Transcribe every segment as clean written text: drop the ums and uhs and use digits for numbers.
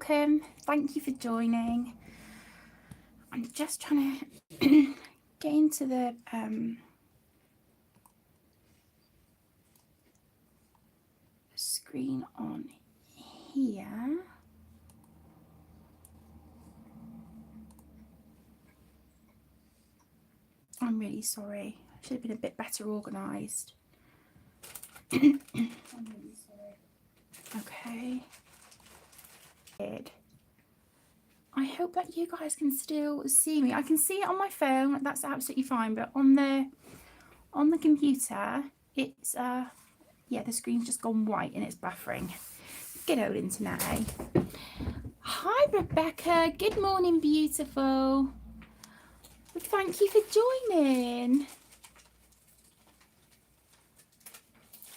welcome. Thank you for joining. I'm just trying to get into the screen on here. I'm really sorry. I should have been a bit better organised. I'm really sorry. Okay. Good. I hope that you guys can still see me. I can see it on my phone. That's absolutely fine. But on the computer, it's yeah, the screen's just gone white and it's buffering. Good old internet, eh? Hi, Rebecca. Good morning, beautiful. Thank you for joining.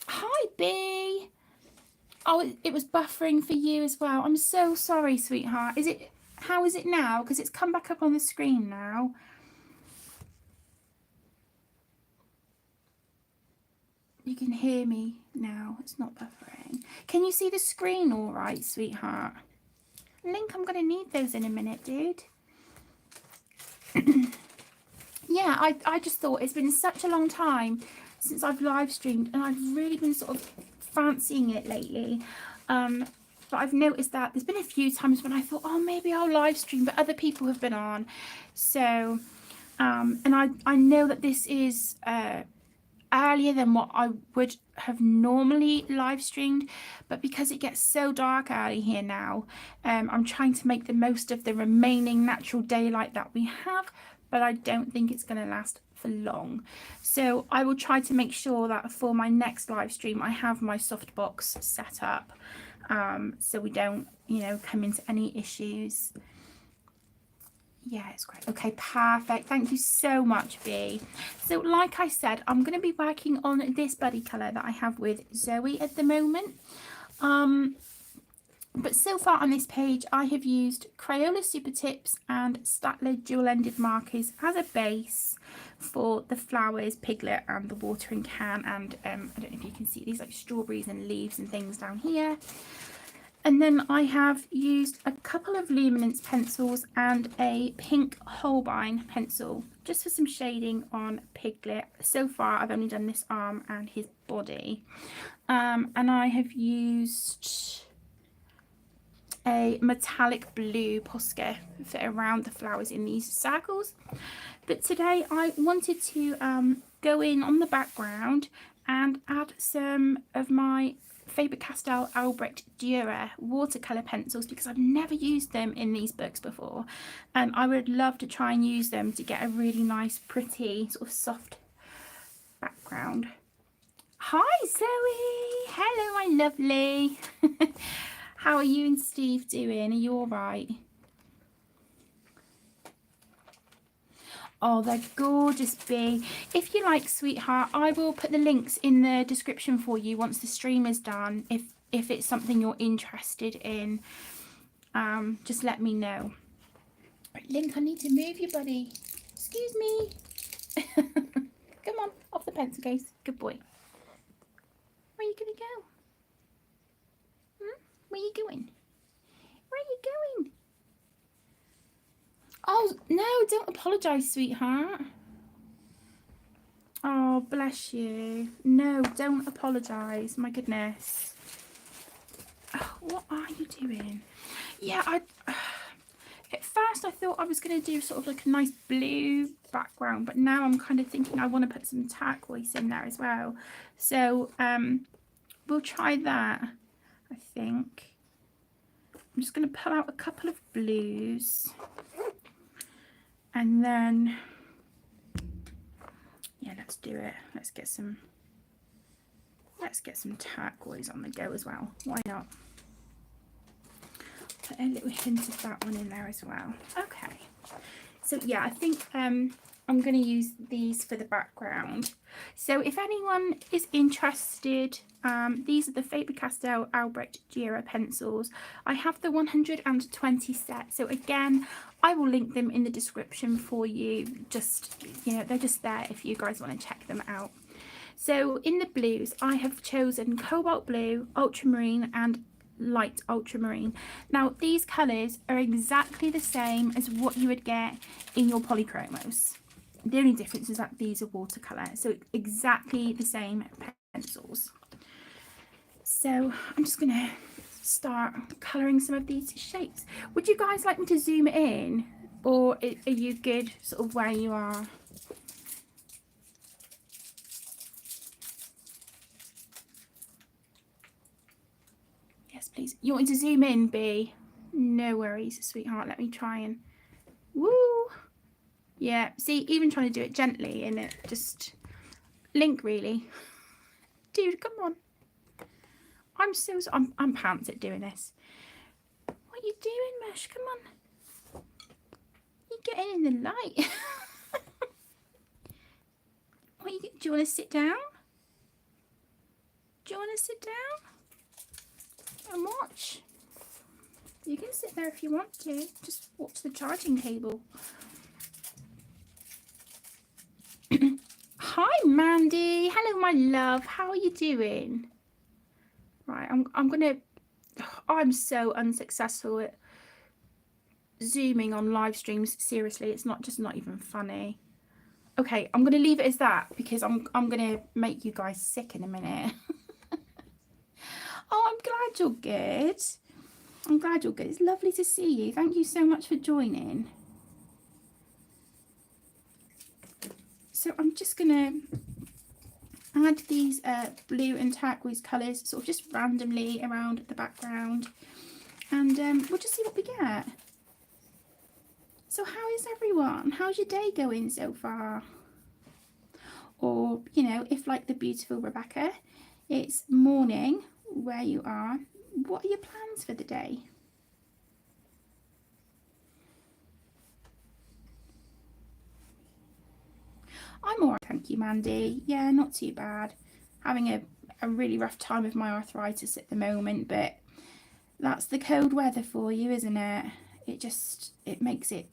Hi, B. Oh, it was buffering for you as well. I'm so sorry, sweetheart. How is it now? Because it's come back up on the screen now. You can hear me now. It's not buffering. Can you see the screen all right, sweetheart? Link, I'm going to need those in a minute, dude. Yeah, I just thought it's been such a long time since I've live streamed, and I've really been sort of fancying it lately. But I've noticed that there's been a few times when I thought, oh, maybe I'll live stream, but other people have been on. So, and I know that this is earlier than what I would have normally live streamed, but because it gets so dark early here now, I'm trying to make the most of the remaining natural daylight that we have, but I don't think it's going to last for long. So I will try to make sure that for my next live stream I have my softbox set up, so we don't, you know, come into any issues. Yeah, it's great. Okay, perfect. Thank you so much, B. So like I said, I'm going to be working on this buddy colour that I have with Zoe at the moment. But so far on this page, I have used Crayola Super Tips and Staedtler dual-ended markers as a base for the flowers, piglet and the watering can. And I don't know if you can see these like strawberries and leaves and things down here. And then I have used a couple of luminance pencils and a pink Holbein pencil just for some shading on Piglet. So far I've only done this arm and his body. And I have used a metallic blue Posca for around the flowers in these circles. But today I wanted to go in on the background and add some of my Faber-Castell Albrecht Durer watercolour pencils, because I've never used them in these books before, and I would love to try and use them to get a really nice, pretty, sort of soft background. Hi Zoe! Hello, my lovely! How are you and Steve doing? Are you all right? Oh, they're gorgeous, B. If you like, sweetheart, I will put the links in the description for you once the stream is done. If it's something you're interested in, just let me know. Right, Link, I need to move you, buddy. Excuse me. Come on, off the pencil case. Good boy. Where are you going to go? Where are you going? Where are you going? Oh, no, don't apologise, sweetheart. Oh, bless you. No, don't apologise. My goodness. Oh, what are you doing? Yeah, at first I thought I was going to do sort of like a nice blue background, but now I'm kind of thinking I want to put some turquoise in there as well. So we'll try that, I think. I'm just going to pull out a couple of blues. And then, yeah, let's do it. Let's get some turquoise on the go as well. Why not? Put a little hint of that one in there as well. Okay. So yeah, I think I'm going to use these for the background. So if anyone is interested, these are the Faber-Castell Albrecht Durer pencils. I have the 120 set. So again, I will link them in the description for you. Just, you know, they're just there if you guys want to check them out. So in the blues, I have chosen cobalt blue, ultramarine and light ultramarine. Now these colours are exactly the same as what you would get in your polychromos. The only difference is that these are watercolour, so exactly the same pencils. So I'm just going to start colouring some of these shapes. Would you guys like me to zoom it in, or are you good sort of where you are? Yes, please. You want me to zoom in, B? No worries, sweetheart. Let me try and... Woo! Yeah, see, even trying to do it gently and it just... Link, really. Dude, come on. I'm pants at doing this. What are you doing, Mush? Come on. You're getting in the light. Do you want to sit down? Do you want to sit down and watch? You can sit there if you want to. Just watch the charging cable. Hi, Mandy. Hello, my love. How are you doing? Right, I'm so unsuccessful at zooming on live streams. Seriously, it's not even funny. Okay, I'm gonna leave it as that because I'm gonna make you guys sick in a minute. Oh, I'm glad you're good. I'm glad you're good. It's lovely to see you. Thank you so much for joining. So I'm just gonna add these blue and turquoise colours sort of just randomly around the background, and we'll just see what we get. So how is everyone? How's your day going so far? Or, you know, if like the beautiful Rebecca, it's morning where you are, what are your plans for the day? I'm alright, thank you, Mandy. Yeah, not too bad. Having a really rough time with my arthritis at the moment, but that's the cold weather for you, isn't it? It makes it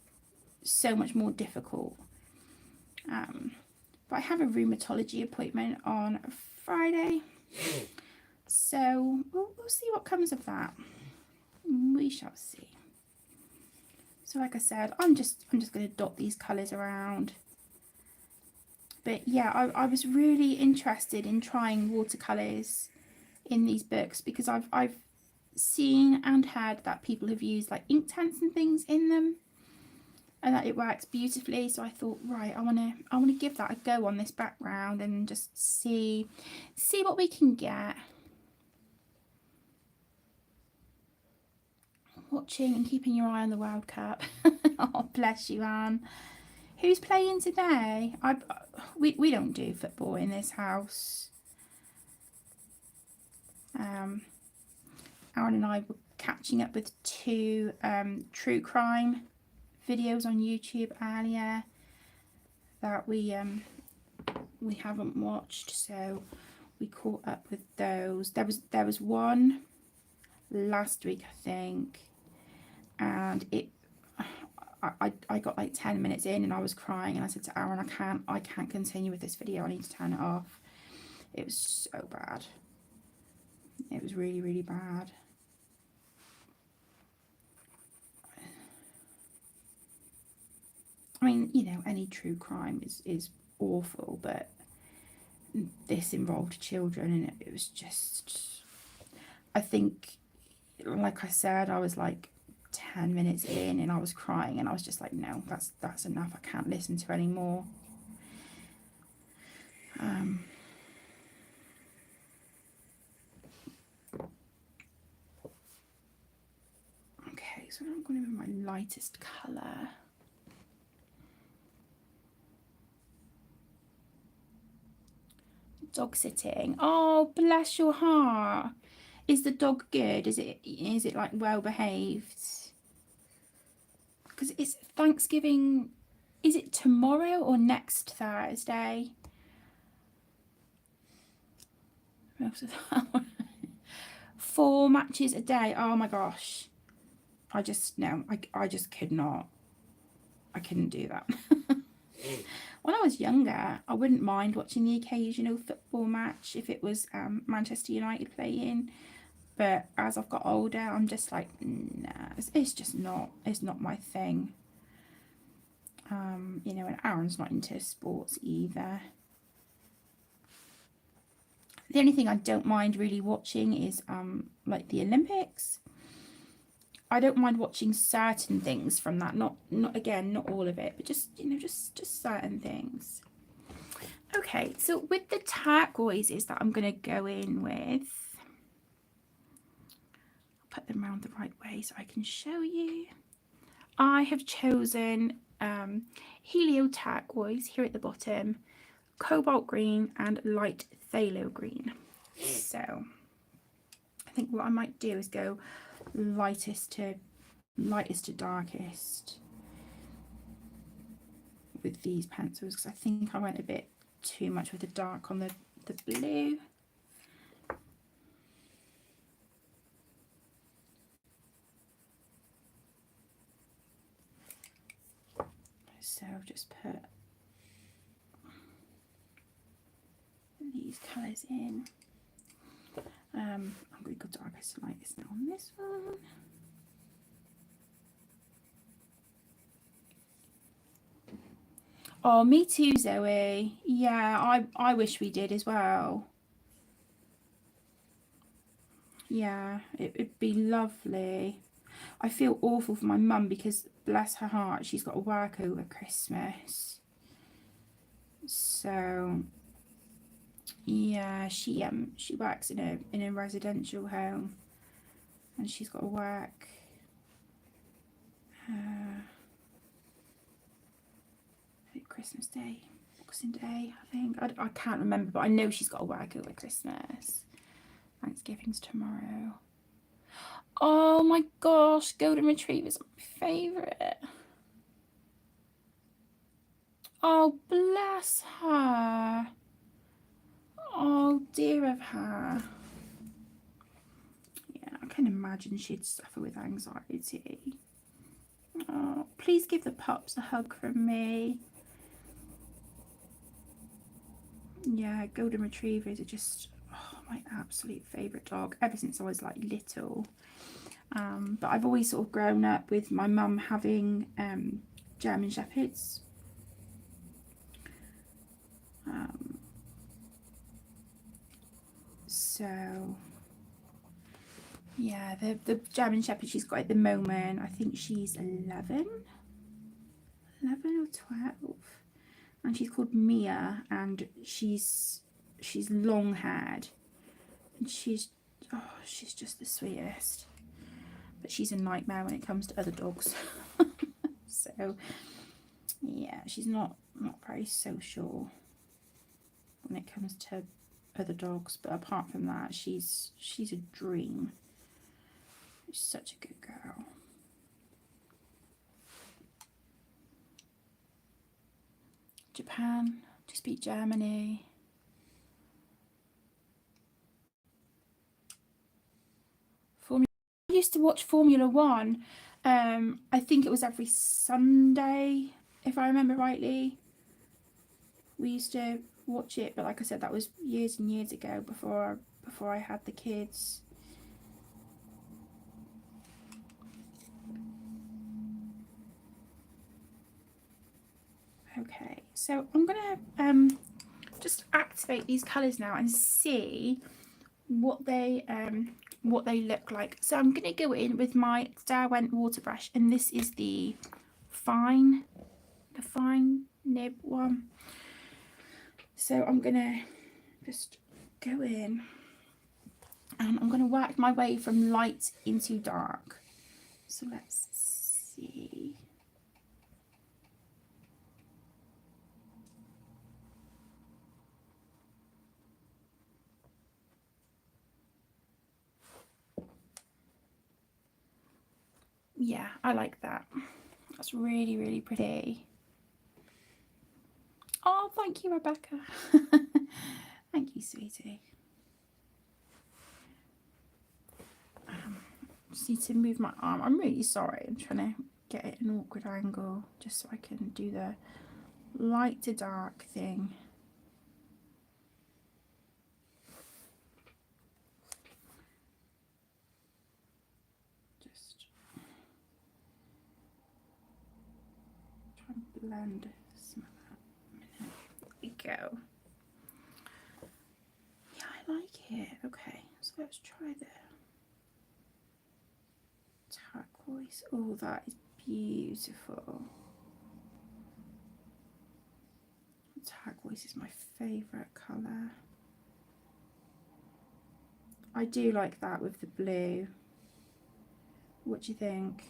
so much more difficult. But I have a rheumatology appointment on Friday, so we'll see what comes of that. We shall see. So like I said, I'm just going to dot these colours around. But yeah, I was really interested in trying watercolours in these books because I've seen and heard that people have used like Inktense and things in them, and that it works beautifully. So I thought, right, I want to give that a go on this background and just see what we can get. Watching and keeping your eye on the World Cup. Oh, bless you, Anne. Who's playing today? We don't do football in this house. Aaron and I were catching up with 2 true crime videos on YouTube earlier that we haven't watched, so we caught up with those. There was one last week, I think, and I got like 10 minutes in and I was crying, and I said to Aaron, I can't continue with this video, I need to turn it off. It was so bad. It was really, really bad. I mean, you know, any true crime is awful, but this involved children, and it was just, I think, like I said, I was like 10 minutes in and I was crying, and I was just like, no, that's enough. I can't listen to any more. Okay, so I'm going to be my lightest colour. Dog sitting. Oh, bless your heart. Is the dog good? Is it like well behaved? Because it's Thanksgiving. Is it tomorrow or next Thursday? 4 matches a day. Oh my gosh. I just could not. I couldn't do that. When I was younger, I wouldn't mind watching the occasional football match if it was Manchester United playing, But as I've got older, I'm just like, nah, it's just not, it's not my thing. You know, and Aaron's not into sports either. The only thing I don't mind really watching is like the Olympics. I don't mind watching certain things from that, not again, not all of it, but just, you know, just certain things. Okay, so with the turquoises that I'm going to go in with, I'll put them around the right way so I can show you. I have chosen helio turquoise here at the bottom, cobalt green and light phthalo green. So I think what I might do is go lightest to darkest with these pencils, because I think I went a bit too much with the dark on the blue. So I've just put these colours in. I'm going to go darkest to lightest now on this one. Oh, me too, Zoe. Yeah, I wish we did as well. Yeah, it'd be lovely. I feel awful for my mum because, bless her heart, she's got to work over Christmas. So yeah, she works in a residential home, and she's got to work Christmas Day, Boxing Day, I think. I can't remember, but I know she's got to work over Christmas. Thanksgiving's tomorrow. Oh my gosh, golden retrievers are my favourite. Oh, bless her. Oh, dear of her. Yeah, I can imagine she'd suffer with anxiety. Oh, please give the pups a hug from me. Yeah, golden retrievers are just my absolute favourite dog ever since I was like little. But I've always sort of grown up with my mum having German Shepherds. So yeah, the German Shepherd she's got at the moment, I think she's 11 or 12, and she's called Mia, and she's long haired, and she's just the sweetest, but she's a nightmare when it comes to other dogs. So yeah, she's not very social when it comes to other dogs, but apart from that, she's a dream. She's such a good girl. Japan just beat Germany. I used to watch Formula One. I think it was every Sunday, if I remember rightly. We used to watch it, but like I said, that was years and years ago, before I had the kids. Okay, so I'm gonna just activate these colours now and see what they look like. So I'm gonna go in with my Derwent water brush, and this is the fine nib one. So I'm gonna just go in and I'm gonna work my way from light into dark. So let's see. Yeah, I like that. That's really, really pretty. Oh, thank you, Rebecca. Thank you, sweetie. Just need to move my arm. I'm really sorry. I'm trying to get it an awkward angle just so I can do the light to dark thing. blend some of that. There we go. Yeah, I like it. Okay, so let's try the turquoise. Oh, that is beautiful. Turquoise is my favourite colour. I do like that with the blue. What do you think?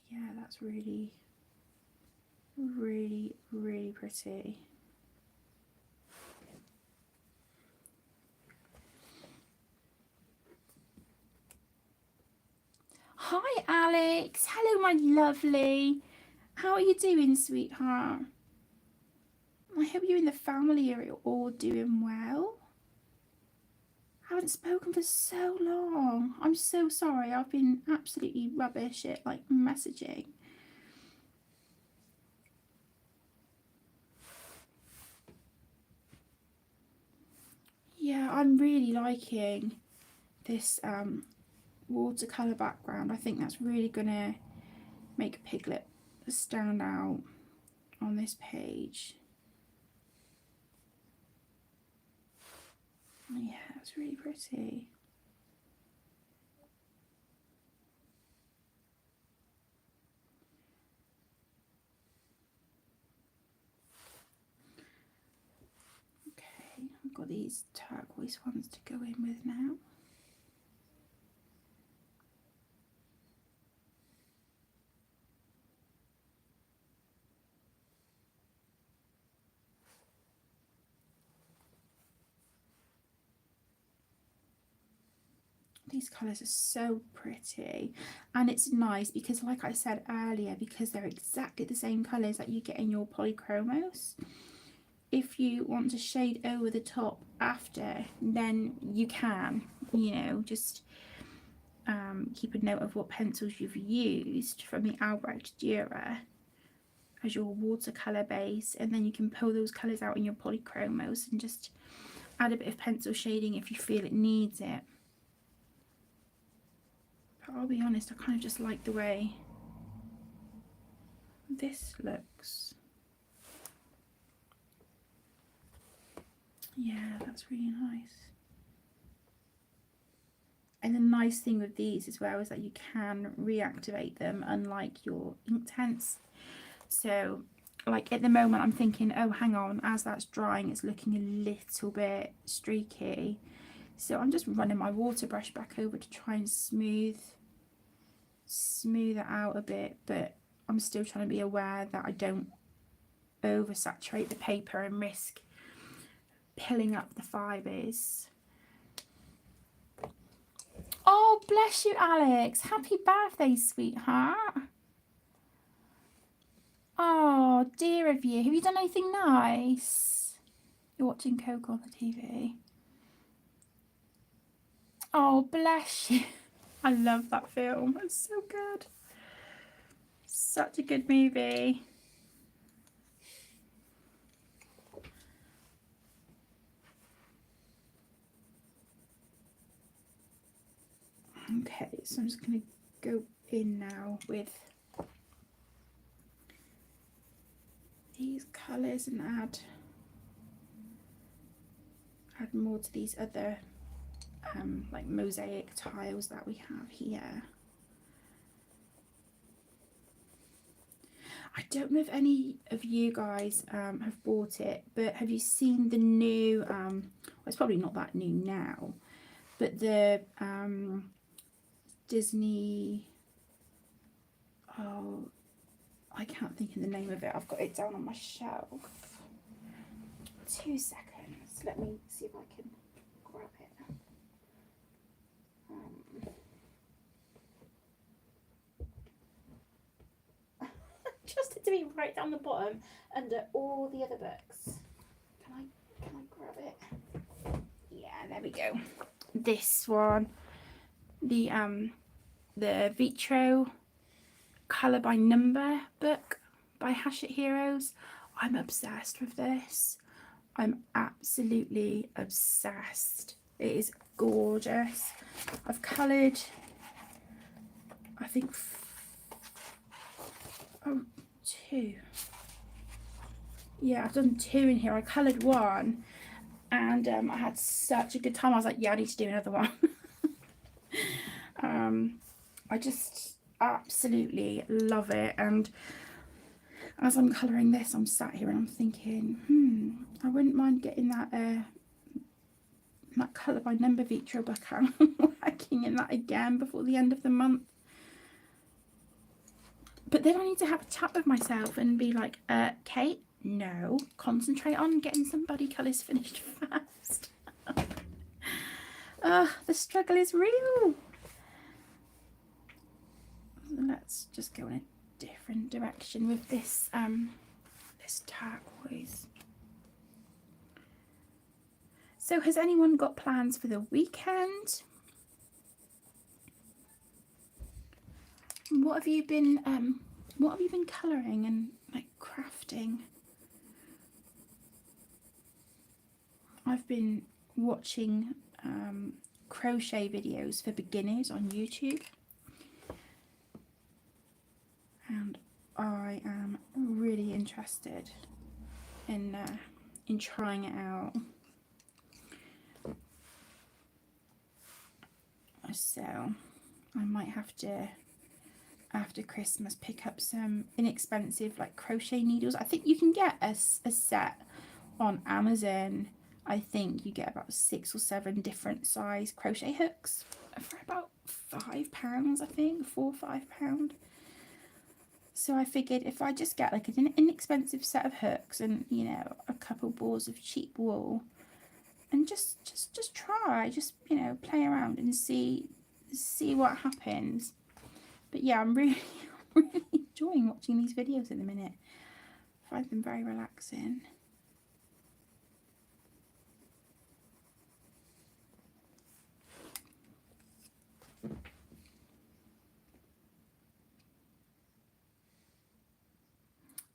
Yeah, that's really, really, really pretty. Hi Alex, hello my lovely. How are you doing, sweetheart? I hope you and the family are all doing well. I haven't spoken for so long. I'm so sorry. I've been absolutely rubbish at like messaging. Yeah, I'm really liking this watercolour background. I think that's really gonna make Piglet stand out on this page. Yeah, it's really pretty. Okay, I've got these turquoise ones to go in with now. These colours are so pretty, and it's nice because, like I said earlier, because they're exactly the same colours that you get in your polychromos, if you want to shade over the top after, then you can, you know, just keep a note of what pencils you've used from the Albrecht Durer as your watercolour base, and then you can pull those colours out in your polychromos and just add a bit of pencil shading if you feel it needs it. But I'll be honest, I kind of just like the way this looks. Yeah, that's really nice. And the nice thing with these as well is that you can reactivate them, unlike your Inktense. So like at the moment I'm thinking, oh hang on, as that's drying it's looking a little bit streaky. So I'm just running my water brush back over to try and smooth it out a bit, but I'm still trying to be aware that I don't oversaturate the paper and risk pilling up the fibres. Oh, bless you, Alex. Happy birthday, sweetheart. Oh, dear of you. Have you done anything nice? You're watching Coco on the TV. Oh, bless you. I love that film. It's so good. Such a good movie. Okay, so I'm just going to go in now with these colours and add more to these other like mosaic tiles that we have here. I don't know if any of you guys have bought it, but have you seen the new, well, it's probably not that new now, but the Disney, oh, I can't think of the name of it. I've got it down on my shelf. 2 seconds. Let me see if I can grab it. Just to be right down the bottom under all the other books. Can I grab it? Yeah, there we go. This one, the Vitraux Colour by Number book by Hachette Heroes. I'm obsessed with this. I'm absolutely obsessed. It is gorgeous. I've coloured think, two. Yeah, I've done 2 in here. I coloured one, and I had such a good time. I was like, yeah, I need to do another one. I just absolutely love it. And as I'm colouring this, I'm sat here and I'm thinking, I wouldn't mind getting that colour by number Vitraux book out, working in that again before the end of the month. But then I need to have a chat with myself and be like, Kate, no, concentrate on getting some body colours finished first. The struggle is real. Let's just go in a different direction with this this turquoise. So has anyone got plans for the weekend? What have you been colouring and like crafting? I've been watching crochet videos for beginners on YouTube, and I am really interested in trying it out. So I might have to, after Christmas, pick up some inexpensive like crochet needles. I think you can get a set on Amazon. I think you get about 6 or 7 different size crochet hooks for about £5, I think, £4 or £5. So I figured if I just get like an inexpensive set of hooks and, you know, a couple balls of cheap wool, and just try, you know, play around and see what happens. But yeah, I'm really enjoying watching these videos at the minute. I find them very relaxing.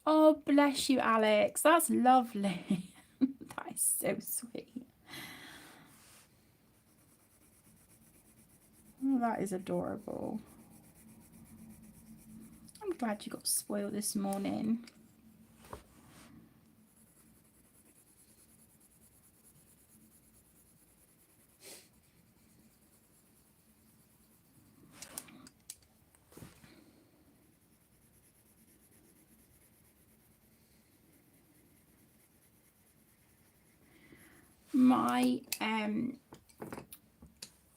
Oh, bless you, Alex. That's lovely. That is so sweet. Oh, that is adorable. I'm glad you got spoiled this morning.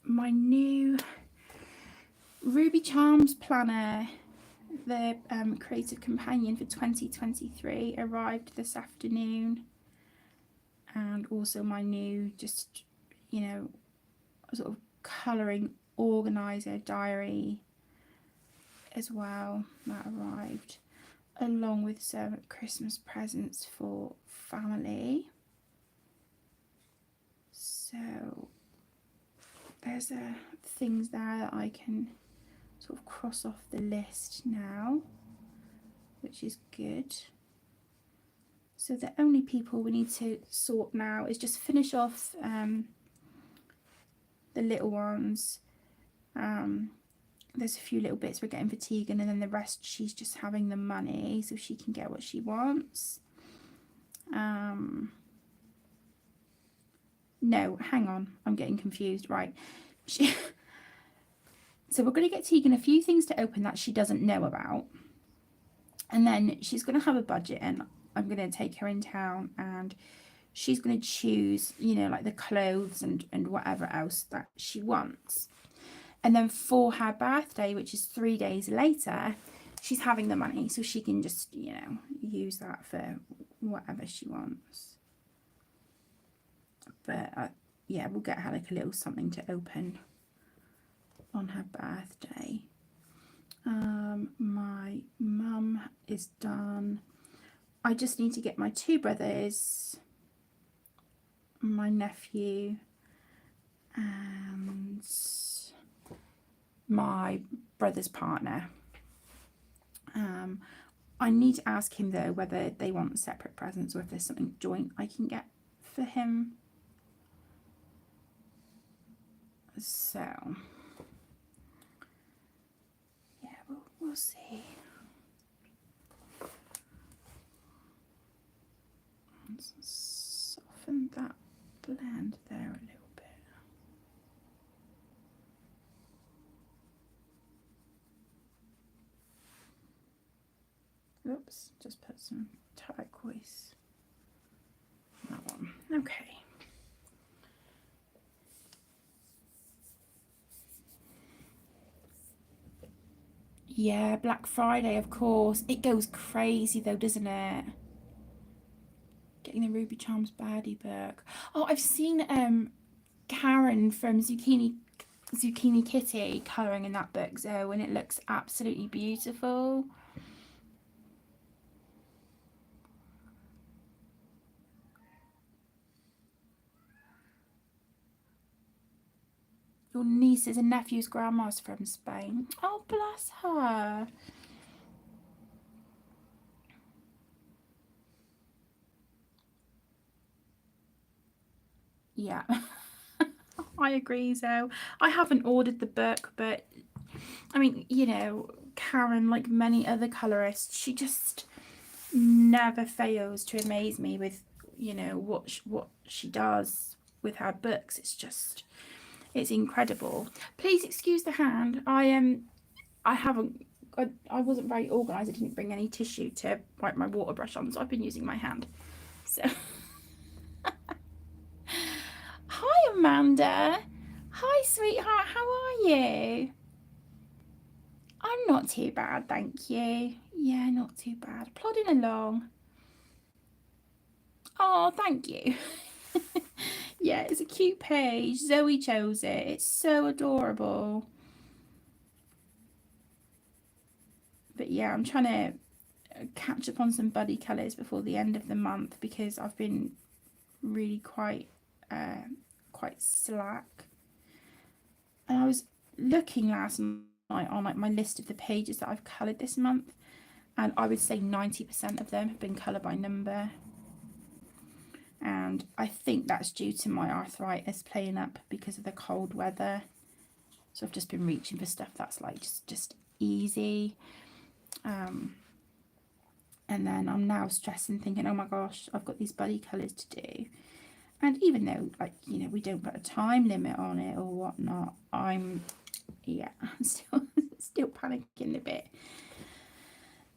My new Ruby Charms planner, the creative companion for 2023, arrived this afternoon, and also my new, just, you know, sort of colouring organizer diary as well, that arrived, along with some Christmas presents for family. So there's things there that I can sort of cross off the list now, which is good. So the only people we need to sort now is just finish off the little ones. There's a few little bits we're getting for Tegan, and then the rest she's just having the money so she can get what she wants. No, hang on, I'm getting confused. Right. So we're going to get Tegan a few things to open that she doesn't know about. And then she's going to have a budget, and I'm going to take her in town, and she's going to choose, you know, like the clothes and whatever else that she wants. And then for her birthday, which is 3 days later, she's having the money, so she can just, you know, use that for whatever she wants. But yeah, we'll get her like a little something to open on her birthday. My mum is done. I just need to get my 2 brothers, my nephew, and my brother's partner. I need to ask him though whether they want separate presents or if there's something joint I can get for him. So yeah, we'll see. Let's soften that blend there a little bit. Oops, just put some turquoise on that one. Okay. Yeah, Black Friday, of course. It goes crazy though, doesn't it? Getting the Ruby Charms baddie book. Oh, I've seen Karen from Zucchini Kitty colouring in that book, Zoe, and it looks absolutely beautiful. Your nieces and nephews' grandma's from Spain. Oh, bless her. Yeah. I agree, Zoe. I haven't ordered the book, but I mean, you know, Karen, like many other colorists, she just never fails to amaze me with, you know, what she does with her books. It's incredible. Please excuse the hand. I wasn't very organised. I didn't bring any tissue to wipe my water brush on, so I've been using my hand. So hi Amanda. Hi sweetheart, how are you? I'm not too bad, thank you. Yeah, not too bad. Plodding along. Oh, thank you. Yeah, it's a cute page. Zoe chose it. It's so adorable. But yeah, I'm trying to catch up on some buddy colours before the end of the month because I've been really quite slack. And I was looking last night on like my list of the pages that I've coloured this month, and I would say 90% of them have been colour by number. And I think that's due to my arthritis playing up because of the cold weather. So I've just been reaching for stuff that's like just easy. And then I'm now stressing, thinking, oh my gosh, I've got these buddy colours to do. And even though, like, you know, we don't put a time limit on it or whatnot, I'm still panicking a bit.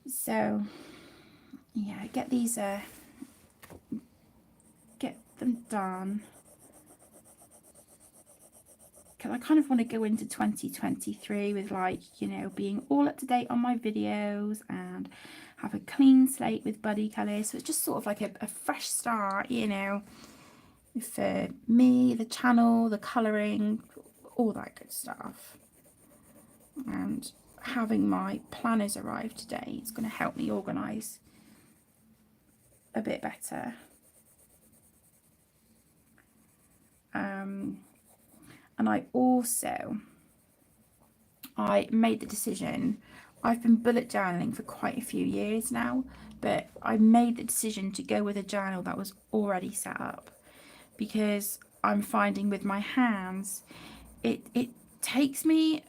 So yeah, get them done, because I kind of want to go into 2023 with, like, you know, being all up to date on my videos and have a clean slate with buddy colours. So it's just sort of like a fresh start, you know, for me, the channel, the colouring, all that good stuff. And having my planners arrive today, it's going to help me organise a bit better. And I made the decision. I've been bullet journaling for quite a few years now, but I made the decision to go with a journal that was already set up, because I'm finding with my hands, it takes me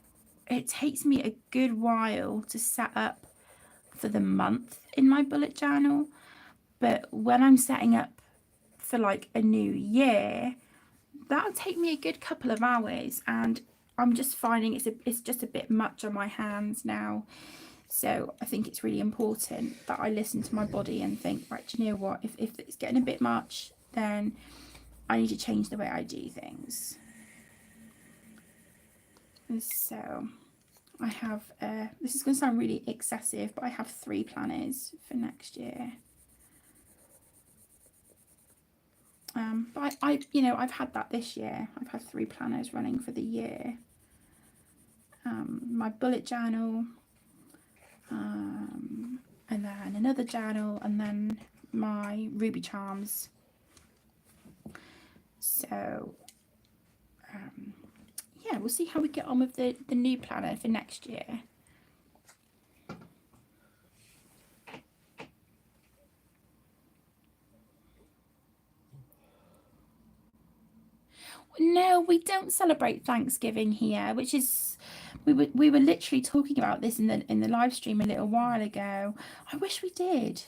a good while to set up for the month in my bullet journal. But when I'm setting up for like a new year, that'll take me a good couple of hours, and I'm just finding it's just a bit much on my hands now. So I think it's really important that I listen to my body and think, right, do you know what, if it's getting a bit much, then I need to change the way I do things. And so I have this is going to sound really excessive, but I have 3 planners for next year. But I you know, I've had that this year. I've had 3 planners running for the year. My bullet journal, and then another journal, and then my Ruby Charms. So yeah, we'll see how we get on with the new planner for next year. No, no, we don't celebrate Thanksgiving here, which is we were literally talking about this in the live stream a little while ago. I wish we did.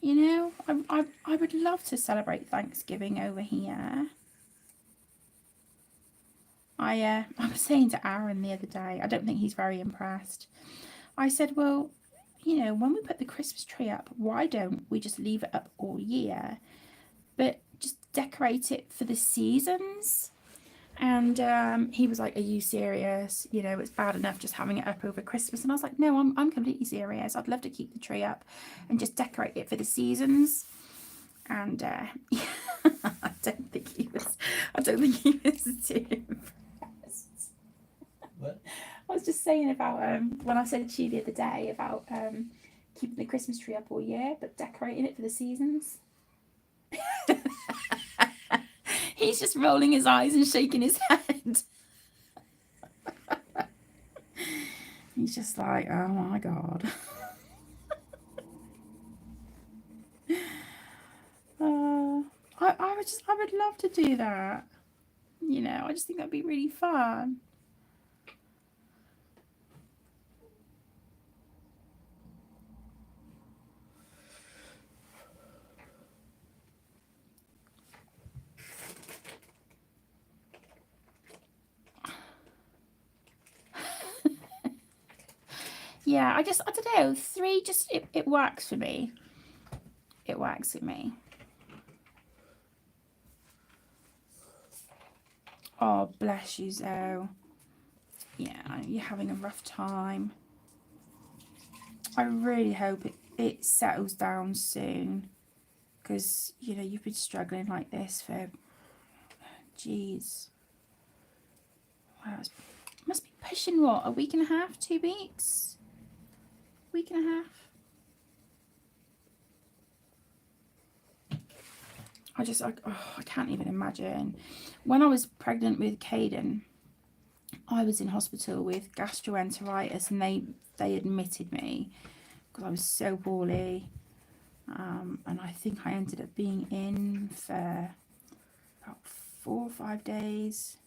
You know, I would love to celebrate Thanksgiving over here. I was saying to Aaron the other day, I don't think he's very impressed. I said, well, you know, when we put the Christmas tree up, why don't we just leave it up all year, but just decorate it for the seasons? And he was like, are you serious? You know, it's bad enough just having it up over Christmas. And I was like, no, I'm completely serious. I'd love to keep the tree up and just decorate it for the seasons. And yeah, I don't think he was too impressed. What? I was just saying about when I said to you the other day about keeping the Christmas tree up all year but decorating it for the seasons. He's just rolling his eyes and shaking his head. He's just like, oh my God. I would love to do that. You know, I just think that'd be really fun. Yeah, I don't know. 3 just it works for me. It works for me. Oh, bless you, Zoe. Yeah, you're having a rough time. I really hope it settles down soon, because, you know, you've been struggling like this for, geez. Wow, it must be pushing, what, a week and a half, 2 weeks? Week and a half? I can't even imagine. When I was pregnant with Caden, I was in hospital with gastroenteritis, and they admitted me because I was so poorly. And I think I ended up being in for about 4 or 5 days.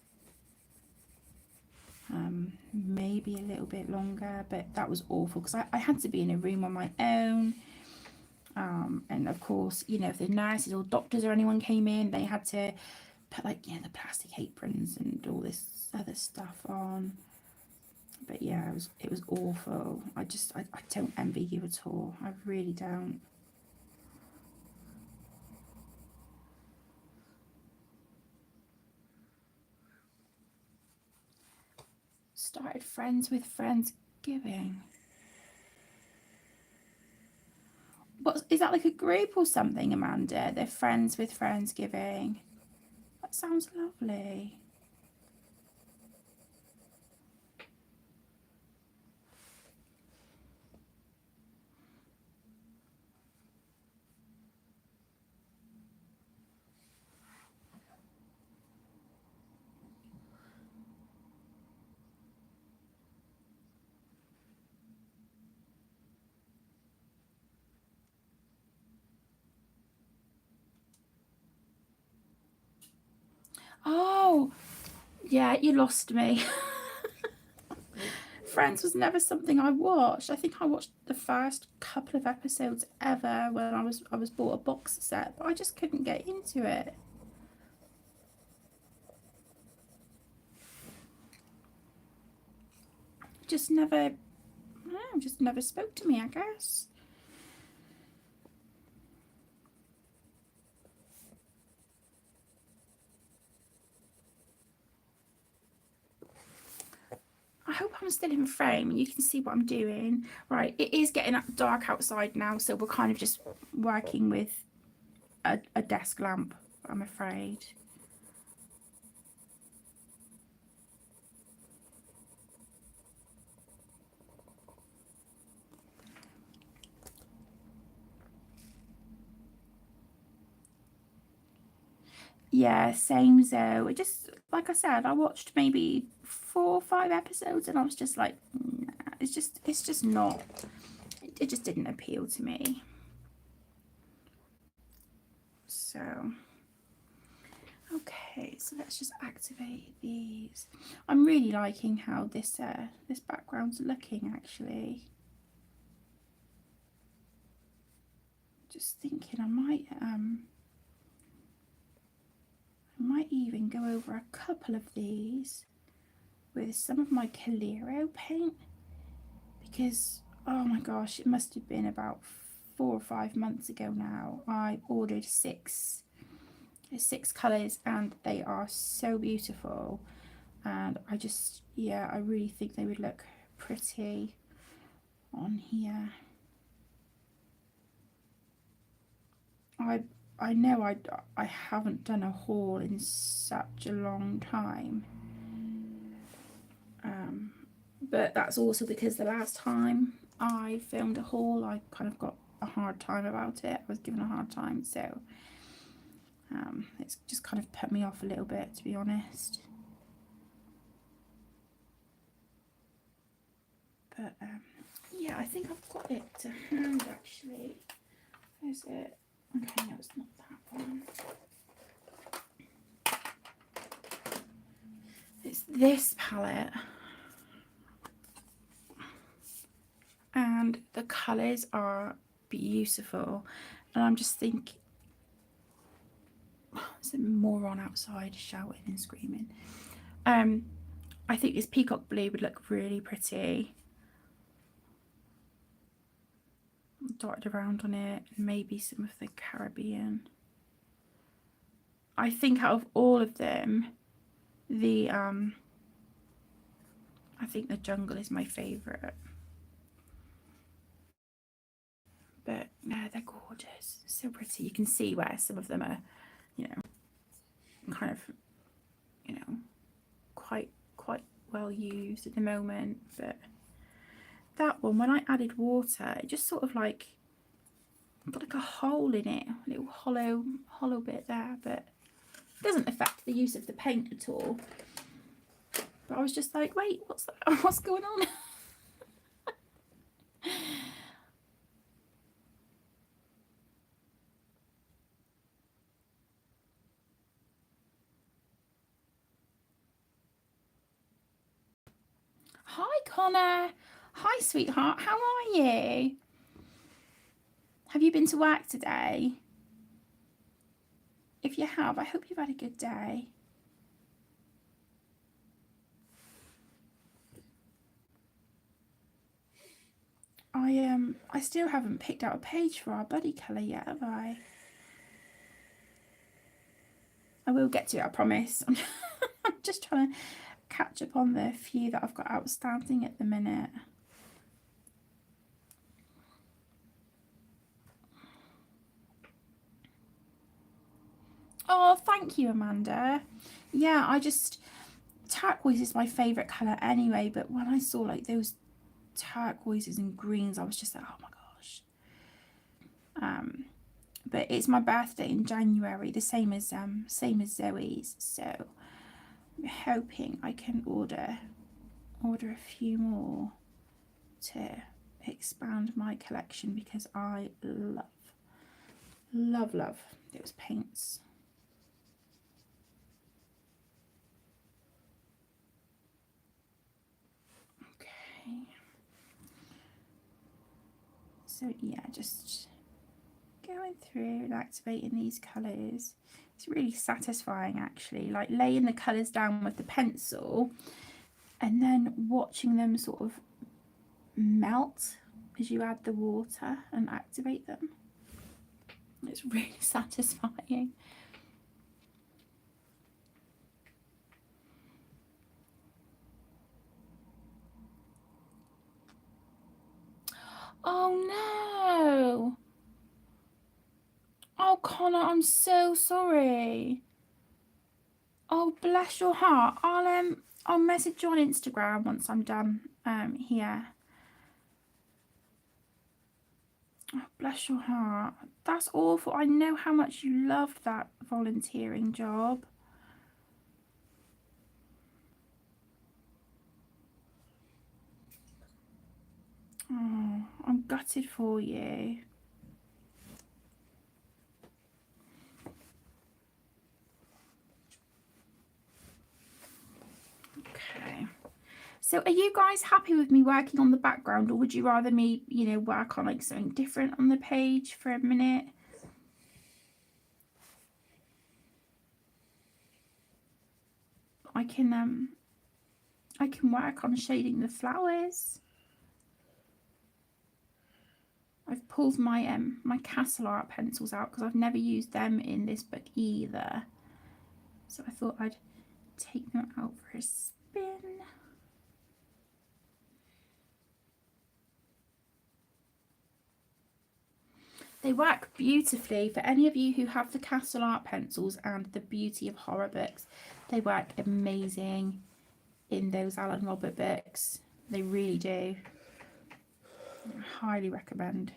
Maybe a little bit longer, but that was awful because I had to be in a room on my own. And of course, you know, if the nurses or doctors or anyone came in, they had to put, like, you know, the plastic aprons and all this other stuff on. But yeah, it was awful. I don't envy you at all. I really don't. Started Friends with Friendsgiving. What is that, like a group or something, Amanda? They're Friends with Friendsgiving. That sounds lovely. Oh, yeah, you lost me. Friends was never something I watched. I think I watched the first couple of episodes ever when I was bought a box set, but I just couldn't get into it. Just never spoke to me, I guess. I hope I'm still in frame and you can see what I'm doing. Right, it is getting dark outside now, so we're kind of just working with a desk lamp, I'm afraid. Yeah, same Zoe. It just, like I said, I watched maybe 4 or 5 episodes and I was just like, nah, it's just not, it just didn't appeal to me. So Okay, so let's just activate these. I'm really liking how this this background's looking actually. Just thinking I might even go over a couple of these with some of my Calero paint, because oh my gosh, it must have been about 4 or 5 months ago now. I ordered six colours and they are so beautiful, and I just, yeah, I really think they would look pretty on here. I know I haven't done a haul in such a long time, but that's also because the last time I filmed a haul I kind of got a hard time about it. I was given a hard time, so it's just kind of put me off a little bit, to be honest. But yeah, I think I've got it to hand actually. Is it? Okay, no, it's not that one. It's this palette. And the colours are beautiful. And I'm just thinking, there's a moron outside shouting and screaming. I think this peacock blue would look really pretty. Dotted around on it, maybe some of the Caribbean. I think out of all of them, the I think the jungle is my favourite. But no, they're gorgeous, so pretty. You can see where some of them are, you know, kind of, you know, quite well used at the moment. But that one, when I added water, it just sort of like got like a hole in it, a little hollow bit there, but it doesn't affect the use of the paint at all. But I was just like, wait, what's that? What's going on? Hi, Connor. Hi, sweetheart. How are you? Have you been to work today? If you have, I hope you've had a good day. I still haven't picked out a page for our buddy colour yet, have I? I will get to it, I promise. I'm just trying to catch up on the few that I've got outstanding at the minute. Oh, thank you, Amanda. Yeah, turquoise is my favourite colour anyway, but when I saw like those turquoises and greens, I was just like, oh my gosh. But it's my birthday in January, the same as Zoe's, so I'm hoping I can order a few more to expand my collection, because I love those paints. Okay, so yeah, just going through and activating these colours. It's really satisfying actually, like laying the colours down with the pencil and then watching them sort of melt as you add the water and activate them. It's really satisfying. Oh no! Oh Connor, I'm so sorry. Oh bless your heart. I'll message you on Instagram once I'm done here. Oh, bless your heart. That's awful. I know how much you loved that volunteering job. Oh, I'm gutted for you. So are you guys happy with me working on the background, or would you rather me, you know, work on like something different on the page for a minute? I can work on shading the flowers. I've pulled my my Castle art pencils out because I've never used them in this book either. So I thought I'd take them out for a spin. They work beautifully for any of you who have the Castle art pencils and the Beauty of Horror books. They work amazing in those Alan Robert books. They really do. I highly recommend.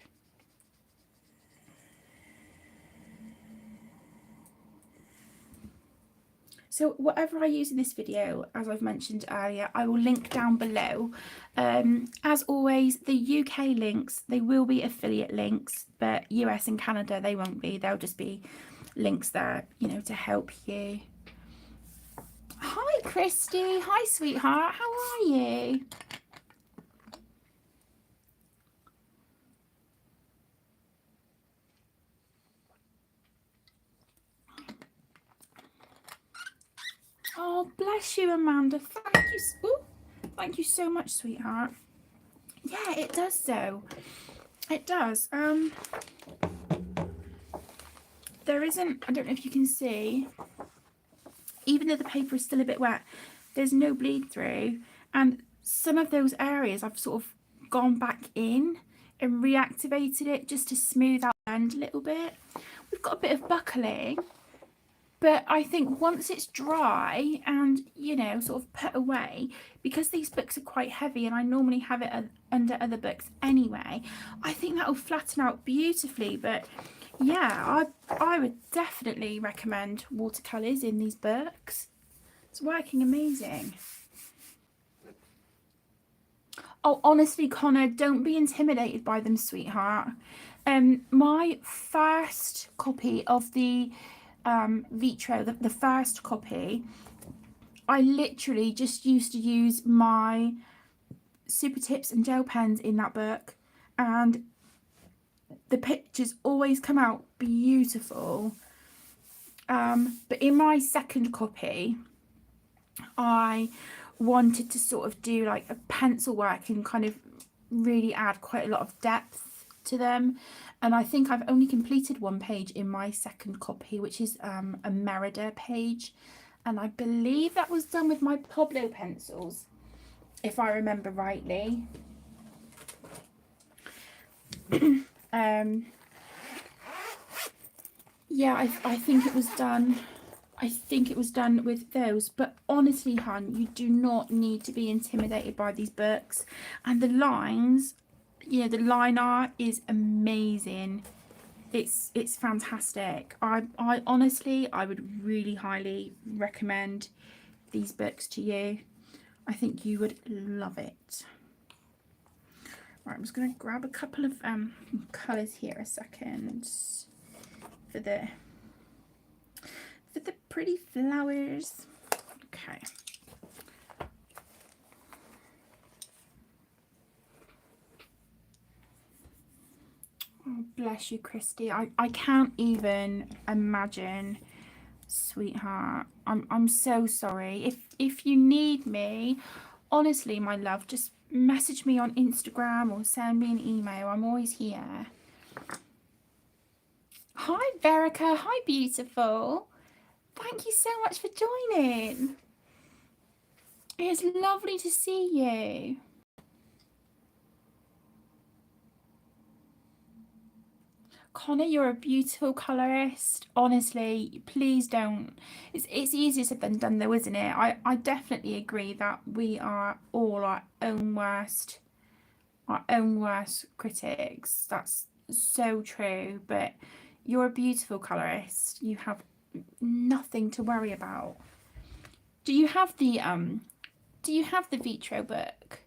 So whatever I use in this video, as I've mentioned earlier, I will link down below. As always, the UK links, they will be affiliate links, but US and Canada, they won't be. They'll just be links there, you know, to help you. Hi, Christy. Hi, sweetheart. How are you? Oh, bless you, Amanda. Thank you. Ooh, thank you so much, sweetheart. Yeah, it does so. It does. There isn't, I don't know if you can see, even though the paper is still a bit wet, there's no bleed through. And some of those areas I've sort of gone back in and reactivated it just to smooth out the end a little bit. We've got a bit of buckling. But I think once it's dry and, you know, sort of put away, because these books are quite heavy and I normally have it under other books anyway, I think that will flatten out beautifully. But yeah, I would definitely recommend watercolours in these books. It's working amazing. Oh, honestly, Connor, don't be intimidated by them, sweetheart. My first copy of the Vitraux, the first copy, I literally just used to use my super tips and gel pens in that book, and the pictures always come out beautiful. But in my second copy, I wanted to sort of do like a pencil work and kind of really add quite a lot of depth to them. And I think I've only completed one page in my second copy, which is a Merida page. And I believe that was done with my Pablo pencils, if I remember rightly. Yeah, I think it was done. I think it was done with those. But honestly, hun, you do not need to be intimidated by these books. And the lines, you know, the line art is amazing. It's fantastic. I honestly, I would really highly recommend these books to you. I think you would love it. Right, I'm just going to grab a couple of colours here a second for the pretty flowers. Okay. Oh, bless you, Christy. I can't even imagine, sweetheart. I'm so sorry. If you need me, honestly, my love, just message me on Instagram or send me an email. I'm always here. Hi, Verica. Hi, beautiful. Thank you so much for joining. It's lovely to see you. Connor, you're a beautiful colourist. Honestly, please don't. It's easier said than done though, isn't it? I definitely agree that we are all our own worst critics. That's so true. But you're a beautiful colourist. You have nothing to worry about. Do you have the Vitraux book?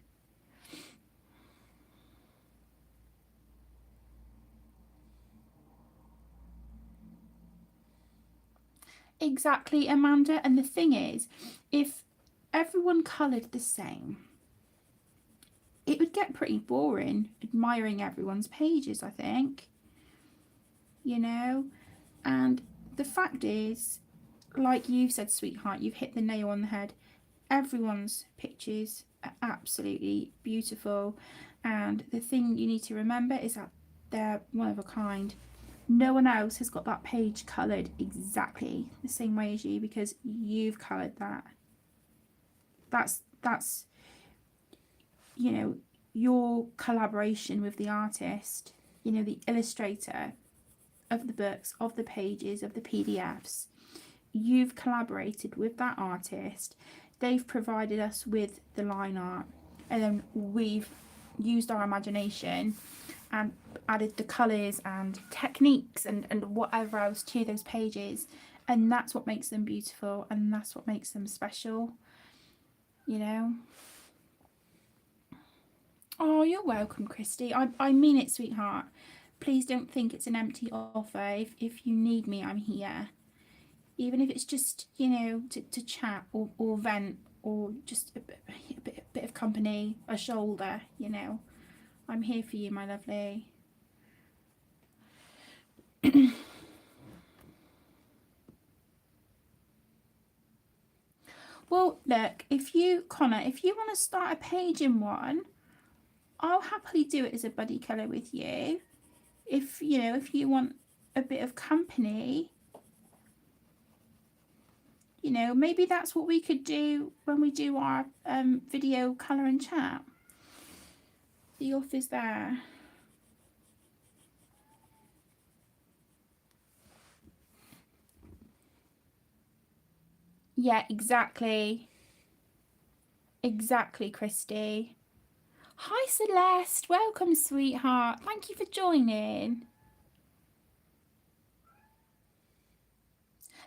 Exactly, Amanda. And the thing is, if everyone coloured the same, get pretty boring admiring everyone's pages, I think, you know. And the fact is, like you've said, sweetheart, you've hit the nail on the head. Everyone's pictures are absolutely beautiful, and the thing you need to remember is that they're one of a kind. No one else has got that page coloured exactly the same way as you, because you've coloured that. That's you know, your collaboration with the artist, you know, the illustrator of the books, of the pages, of the PDFs. You've collaborated with that artist. They've provided us with the line art, and then we've used our imagination and added the colours and techniques and whatever else to those pages, and that's what makes them beautiful, and that's what makes them special, you know. Oh, you're welcome, Christy. I mean it, sweetheart. Please don't think it's an empty offer. If you need me, I'm here. Even if it's just, you know, to chat or vent, or just a bit of company, a shoulder, you know. I'm here for you, my lovely. Well, look, Connor, if you want to start a page in one, I'll happily do it as a buddy colour with you. If, you know, if you want a bit of company, you know, maybe that's what we could do when we do our video colour and chat. The offer's there. Yeah, exactly. Exactly, Christy. Hi, Celeste. Welcome, sweetheart. Thank you for joining.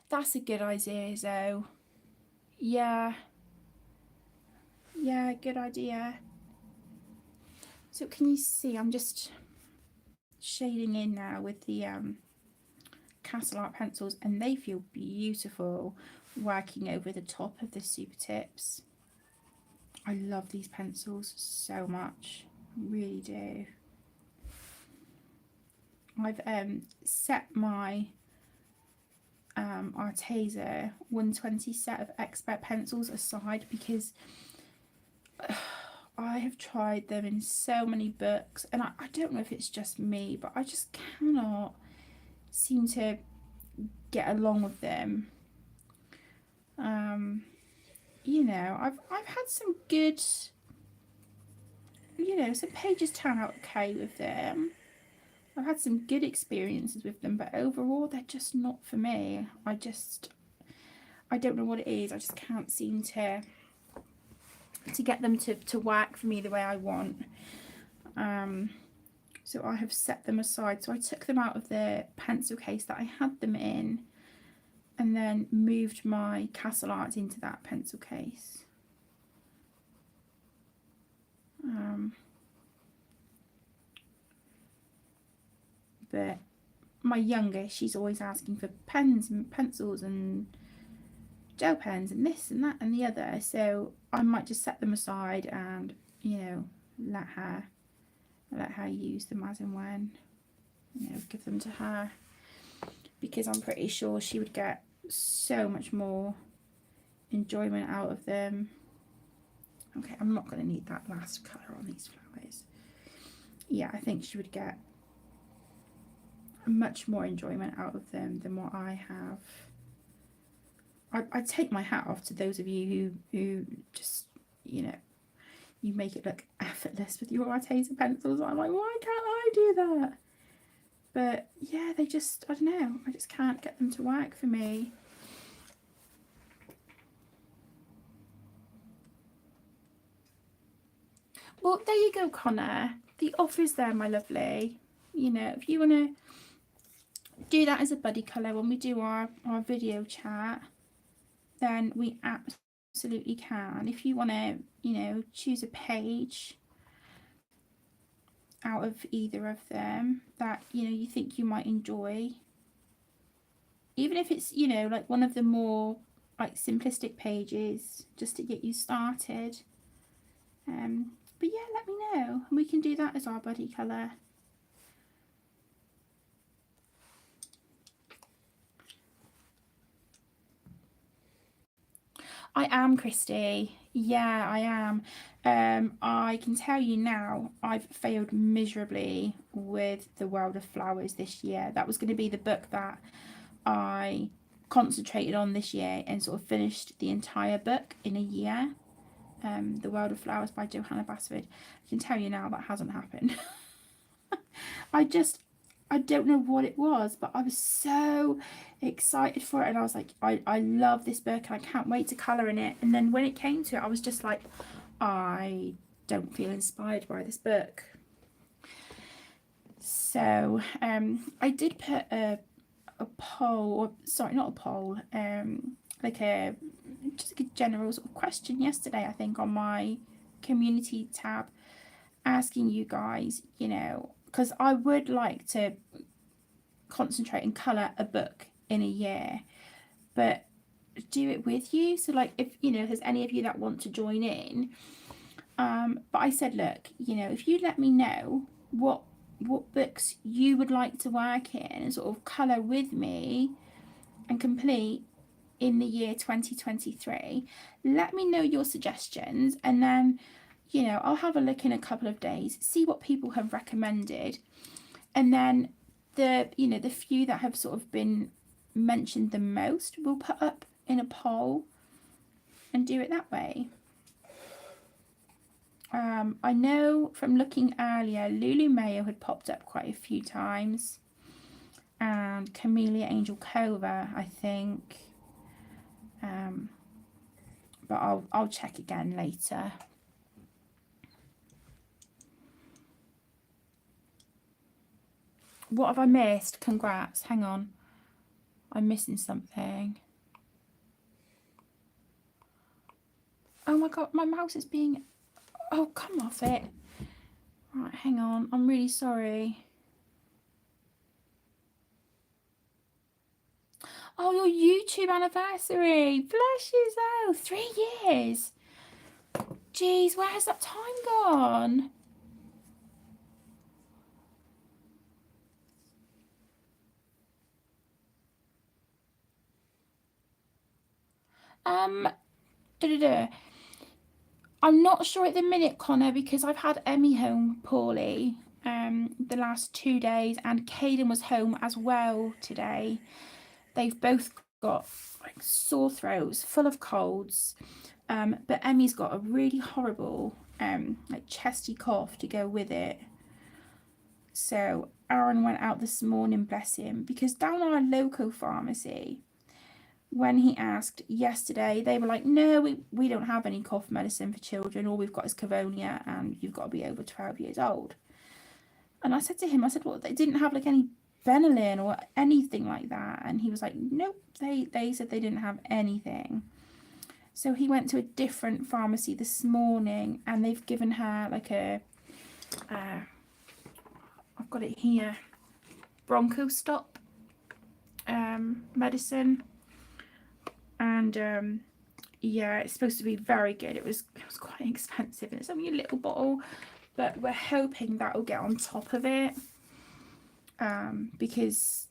That's a good idea, Zoe. Yeah. Yeah, good idea. So can you see, I'm just shading in now with the Castle Art pencils, and they feel beautiful working over the top of the super tips. I love these pencils so much, I really do. I've set my Arteza 120 set of expert pencils aside because I have tried them in so many books, and I don't know if it's just me, but I just cannot seem to get along with them. You know, I've had some good, you know, some pages turn out okay with them. I've had some good experiences with them, but overall they're just not for me. I don't know what it is. I just can't seem to get them to work for me the way I want. So I have set them aside. So I took them out of the pencil case that I had them in, and then moved my Castle Art into that pencil case. But my youngest, she's always asking for pens and pencils and gel pens and this and that and the other, so I might just set them aside and, you know, let her use them as and when, you know, give them to her, because I'm pretty sure she would get so much more enjoyment out of them. Okay, I'm not going to need that last colour on these flowers. Yeah, I think she would get much more enjoyment out of them than what I have. I take my hat off to those of you who just, you know, you make it look effortless with your Arteza pencils. I'm like, why can't I do that? But yeah, they just, I don't know, I just can't get them to work for me. Well, there you go, Connor. The offer's there, my lovely. You know, if you want to do that as a buddy colour when we do our video chat, then we absolutely can. If you want to, you know, choose a page out of either of them that, you know, you think you might enjoy, even if it's, you know, like one of the more like simplistic pages just to get you started, But yeah, let me know, and we can do that as our body colour. I am, Christy. Yeah, I am. I can tell you now, I've failed miserably with The World of Flowers this year. That was going to be the book that I concentrated on this year and sort of finished the entire book in a year. The World of Flowers by Johanna Basford. I can tell you now that hasn't happened. I don't know what it was, but I was so excited for it, and I was like, I love this book and I can't wait to colour in it. And then when it came to it, I was just like, I don't feel inspired by this book. So I did put a poll, or sorry, not a poll, like a just like a general sort of question yesterday, I think, on my community tab, asking you guys, you know, because I would like to concentrate and colour a book in a year, but do it with you. So like, if you know, if there's any of you that want to join in, but I said, look, you know, if you let me know what books you would like to work in and sort of colour with me and complete in the year 2023, let me know your suggestions, and then, you know, I'll have a look in a couple of days, see what people have recommended, and then the, you know, the few that have sort of been mentioned the most, we'll put up in a poll and do it that way. I know from looking earlier, Lulu Mayo had popped up quite a few times, and Camellia Angel Cova, I think. But I'll check again later. What have I missed? Congrats. Hang on. I'm missing something. Oh my god, my mouse is being... Oh, come off it. Right, hang on. I'm really sorry. Oh, your YouTube anniversary. Bless you, though. 3 years. Jeez, where has that time gone? I'm not sure at the minute, Connor, because I've had Emmy home poorly the last 2 days, and Caden was home as well today. They've both got like sore throats, full of colds, but Emmy's got a really horrible like chesty cough to go with it. So Aaron went out this morning, bless him, because down our local pharmacy, when he asked yesterday, they were like, no, we don't have any cough medicine for children. All we've got is Cavonia, and you've got to be over 12 years old. And I said to him, I said, well, they didn't have like any Benylin or anything like that. And he was like, nope, they said they didn't have anything. So he went to a different pharmacy this morning, and they've given her like a, I've got it here, Broncho Stop medicine. And yeah, it's supposed to be very good. It was quite expensive, and it's only a little bottle, but we're hoping that will get on top of it, because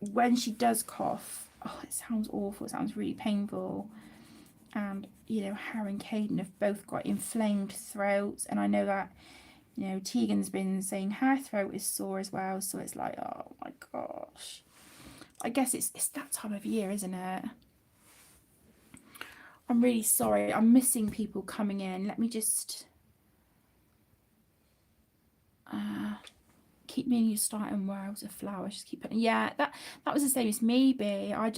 when she does cough, oh, it sounds awful, it sounds really painful. And you know, her and Caden have both got inflamed throats, and I know that, you know, Tegan's been saying her throat is sore as well, so it's like, oh my gosh, I guess it's that time of year, isn't it? I'm really sorry, I'm missing people coming in. Let me just keep me in your starting worlds of flowers. Just keep putting, yeah, that was the same as me, B. I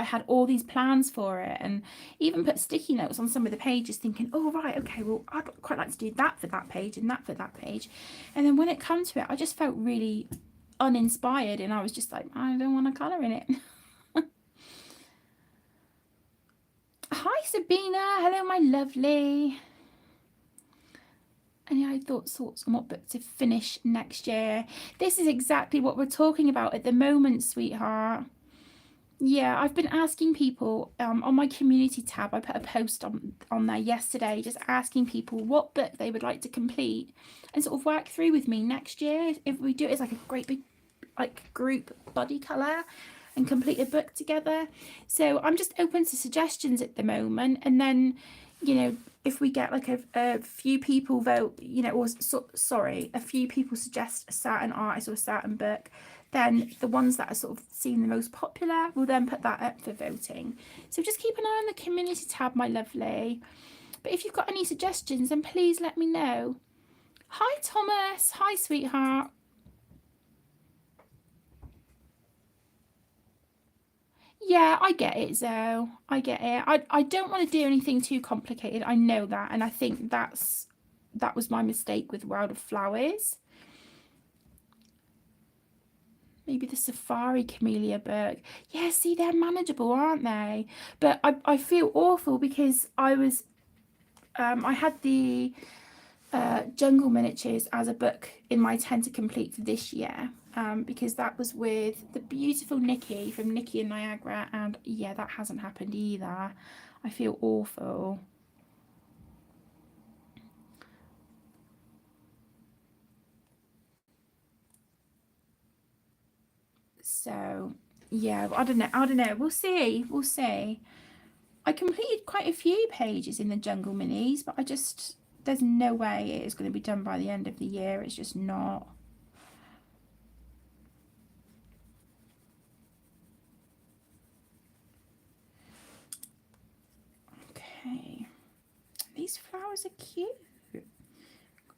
had all these plans for it, and even put sticky notes on some of the pages, thinking, oh right, okay, well, I'd quite like to do that for that page and that for that page. And then when it comes to it, I just felt really uninspired, and I was just like, I don't want to colour in it. Hi Sabina, hello my lovely. Any thoughts on what book to finish next year? This is exactly what we're talking about at the moment, sweetheart. Yeah, I've been asking people on my community tab. I put a post on there yesterday, just asking people what book they would like to complete and sort of work through with me next year. If we do it as like a great big like group body colour and complete a book together. So I'm just open to suggestions at the moment, and then, you know, if we get like a few people vote, you know, or sorry, a few people suggest a certain artist or a certain book, then the ones that are sort of seen the most popular, we'll then put that up for voting. So just keep an eye on the community tab, my lovely. But if you've got any suggestions, then please let me know. Hi, Thomas. Hi, sweetheart. Yeah, I get it, Zoe. I get it. I don't want to do anything too complicated. I know that. And I think that was my mistake with World of Flowers. Maybe the Safari Camellia book. Yeah, see, they're manageable, aren't they? But I feel awful because I had the Jungle Miniatures as a book in my 10 to complete for this year, because that was with the beautiful Nikki from Nikki and Niagara, and yeah, that hasn't happened either. I feel awful. So yeah, I don't know, we'll see. I completed quite a few pages in the Jungle Minis, but there's no way it is going to be done by the end of the year. It's just not. Okay, these flowers are cute.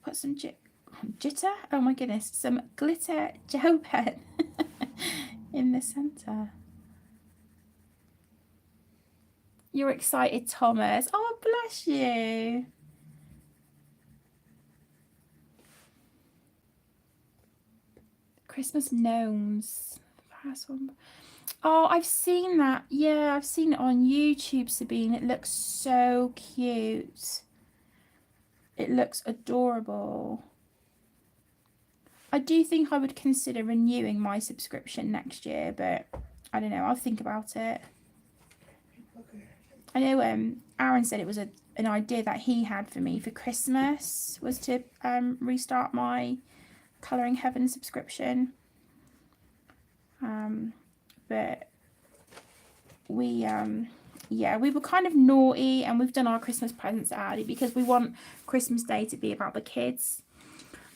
Put some jitter. Oh my goodness, some glitter gel pen in the center. You're excited, Thomas. Oh, bless you. Christmas gnomes. First one. Oh, I've seen that. Yeah, I've seen it on YouTube, Sabine. It looks so cute. It looks adorable. I do think I would consider renewing my subscription next year, but I don't know. I'll think about it. I know Aaron said it was an idea that he had for me for Christmas, was to restart my Colouring Heaven subscription. But we we were kind of naughty, and we've done our Christmas presents early because we want Christmas Day to be about the kids.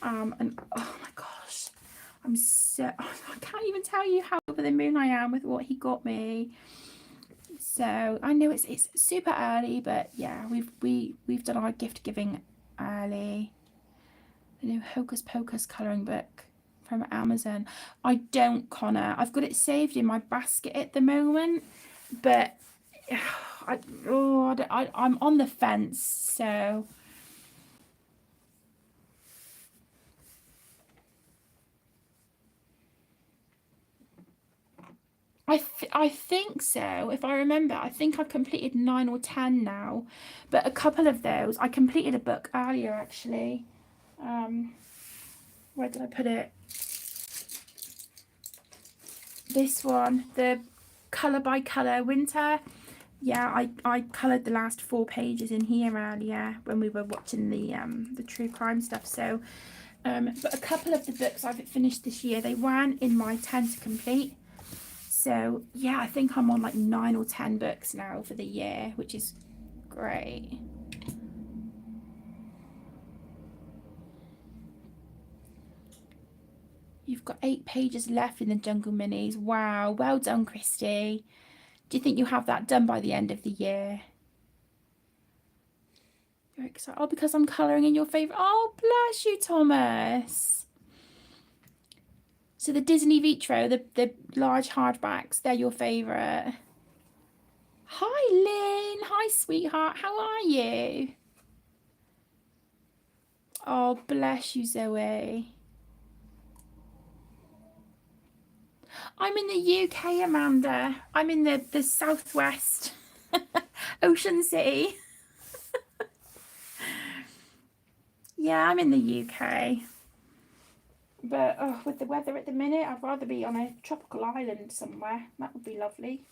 And oh my gosh, I can't even tell you how over the moon I am with what he got me. So I know it's super early, but yeah, we've done our gift giving early. The new Hocus Pocus colouring book from Amazon. I don't, Connor. I've got it saved in my basket at the moment, but I'm on the fence. So I think so. If I remember, I think I've completed 9 or 10 now, but a couple of those I completed a book earlier actually. Where did I put it? This one, the colour by colour winter. Yeah, I coloured the last 4 pages in here earlier when we were watching the true crime stuff. So but a couple of the books I've finished this year, they weren't in my 10 to complete. So yeah, I think I'm on like 9 or 10 books now for the year, which is great. You've got 8 pages left in the Jungle Minis. Wow, well done, Christy. Do you think you'll have that done by the end of the year? You're excited. Oh, because I'm colouring in your favourite. Oh, bless you, Thomas. So the Disney Vitraux, the large hardbacks, they're your favourite. Hi, Lynn. Hi, sweetheart. How are you? Oh, bless you, Zoe. I'm in the UK, Amanda. I'm in the southwest. Ocean City. Yeah, I'm in the UK. But with the weather at the minute, I'd rather be on a tropical island somewhere. That would be lovely.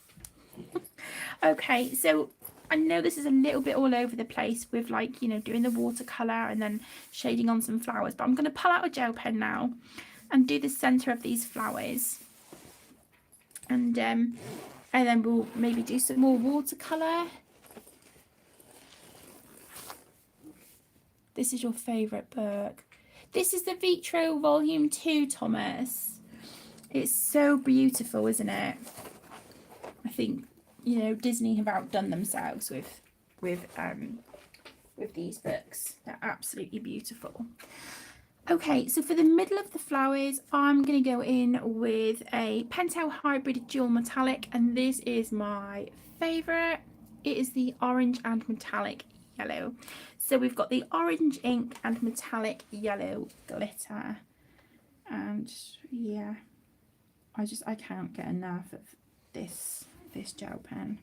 Okay, so I know this is a little bit all over the place with, like, you know, doing the watercolour and then shading on some flowers, but I'm going to pull out a gel pen now and do the centre of these flowers. And then we'll maybe do some more watercolour. This is your favourite book. This is the Vitraux Volume 2, Thomas. It's so beautiful, isn't it? I think, you know, Disney have outdone themselves with these books. They're absolutely beautiful. Okay, so for the middle of the flowers, I'm going to go in with a Pentel Hybrid Dual Metallic, and this is my favourite. It is the orange and metallic yellow. So we've got the orange ink and metallic yellow glitter. And yeah, I can't get enough of this gel pen.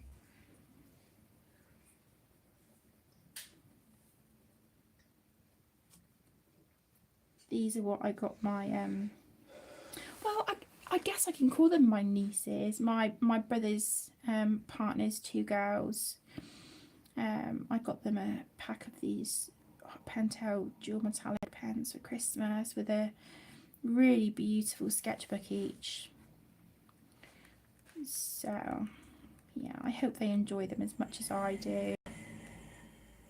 These are what I got my well, I guess I can call them my nieces, my brother's partner's two girls. I got them a pack of these Pentel dual metallic pens for Christmas with a really beautiful sketchbook each. So yeah, I hope they enjoy them as much as I do.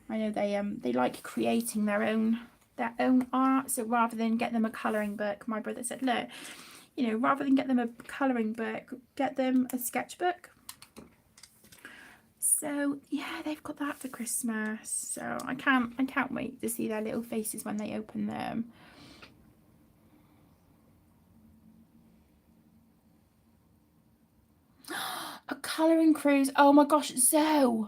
I know they like creating their own art, so rather than get them a colouring book, my brother said, look, you know, rather than get them a colouring book, get them a sketchbook. So yeah, they've got that for Christmas. So I can't wait to see their little faces when they open them. A colouring cruise. Oh my gosh, Zoe.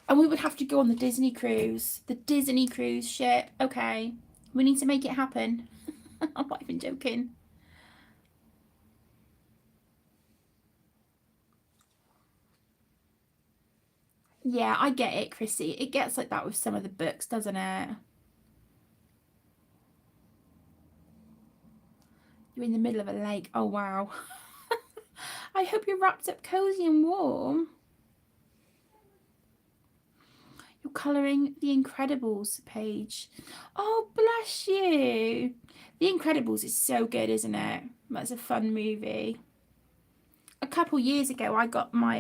And we would have to go on the Disney cruise. The Disney cruise ship. Okay. We need to make it happen. I'm not even joking. Yeah, I get it, Chrissy. It gets like that with some of the books, doesn't it? You're in the middle of a lake. Oh, wow. I hope you're wrapped up cozy and warm. You're colouring The Incredibles page. Oh, bless you. The Incredibles is so good, isn't it? That's a fun movie. A couple years ago, I got my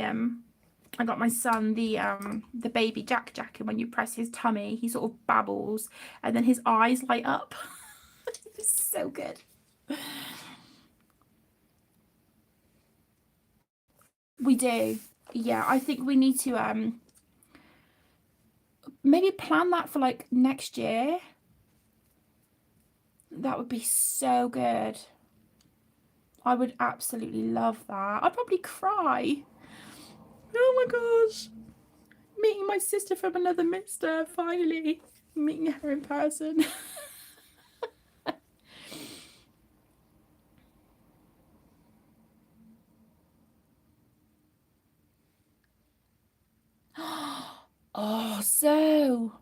son the baby Jack, and when you press his tummy, he sort of babbles, and then his eyes light up. It's so good. We do. Yeah, I think we need to maybe plan that for like next year. That would be so good. I would absolutely love that. I'd probably cry. Oh my gosh. Meeting my sister from another mister, finally. Meeting her in person. Oh, so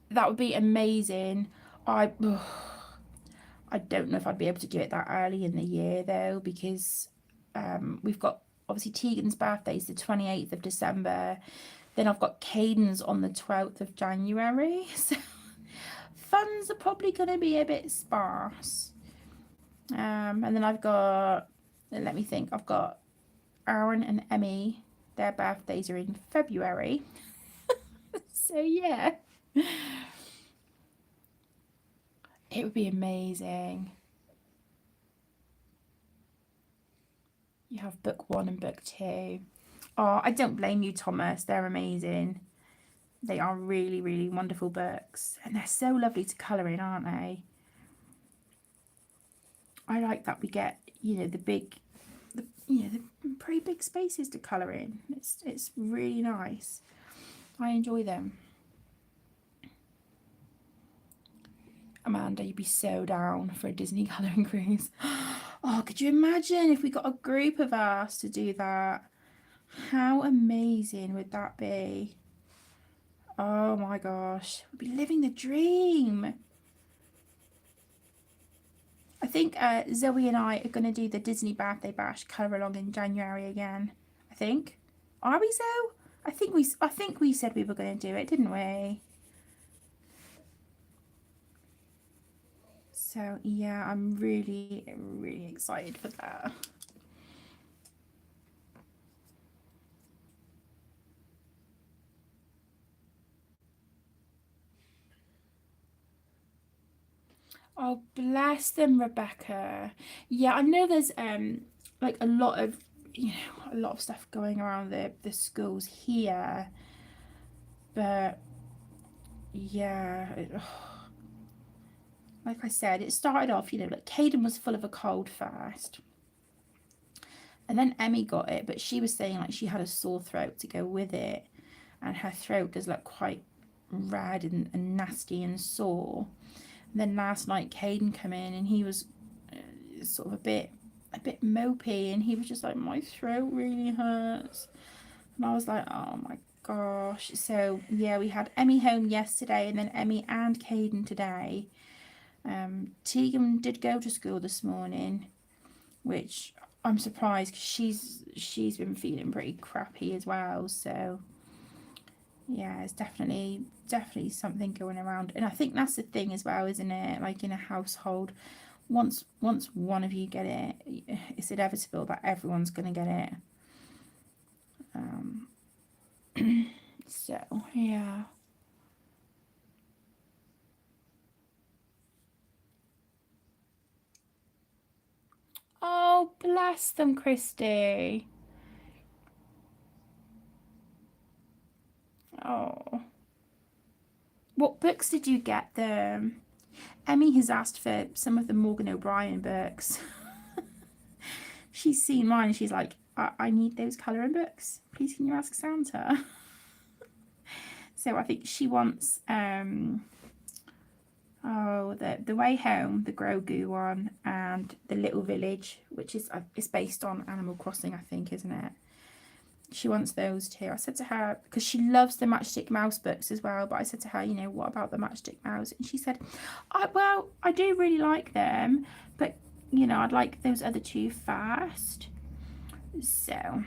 that would be amazing. I don't know if I'd be able to do it that early in the year though, because we've got obviously Tegan's birthday is the 28th of December. Then I've got Caden's on the 12th of January. So funds are probably going to be a bit sparse. And then I've got, let me think, I've got Aaron and Emmy. Their birthdays are in February. So yeah. It would be amazing. You have book 1 and book 2. Oh, I don't blame you, Thomas. They're amazing. They are really, really wonderful books. And they're so lovely to colour in, aren't they? I like that we get, you know, the pretty big spaces to colour in. It's really nice. I enjoy them. Amanda, you'd be so down for a Disney colouring cruise. Oh, could you imagine if we got a group of us to do that? How amazing would that be? Oh my gosh, we'd be living the dream. I think Zoe and I are going to do the Disney birthday bash colour along in January again. I think. Are we so? I think we said we were going to do it, didn't we? So yeah, I'm really, really excited for that. Oh, bless them, Rebecca. Yeah, I know there's like a lot of stuff going around the schools here, but yeah, like I said, it started off, like Caden was full of a cold first, and then Emmy got it, but she was saying like she had a sore throat to go with it, and her throat does look quite red and nasty and sore. And then last night Caden came in and he was sort of a bit mopey, and he was just like, my throat really hurts. And I was like, oh my gosh. So yeah, we had Emmy home yesterday, and then Emmy and Caden today. Tegan did go to school this morning, which I'm surprised because she's been feeling pretty crappy as well. So yeah, it's definitely something going around, and I think that's the thing as well, isn't it? Like in a household, once one of you get it, it's inevitable that everyone's gonna get it. So yeah. Oh, bless them, Christy. Oh, what books did you get them? Emmy has asked for some of the Morgan O'Brien books. She's seen mine and she's like, I need those colouring books. Please can you ask Santa? So I think she wants the Way Home, the Grogu one, and the Little Village, which is based on Animal Crossing, I think, isn't it? She wants those too. I said to her, because she loves the Matchstick Mouse books as well, but I said to her, what about the Matchstick Mouse? And she said, well, I do really like them, but I'd like those other two first. So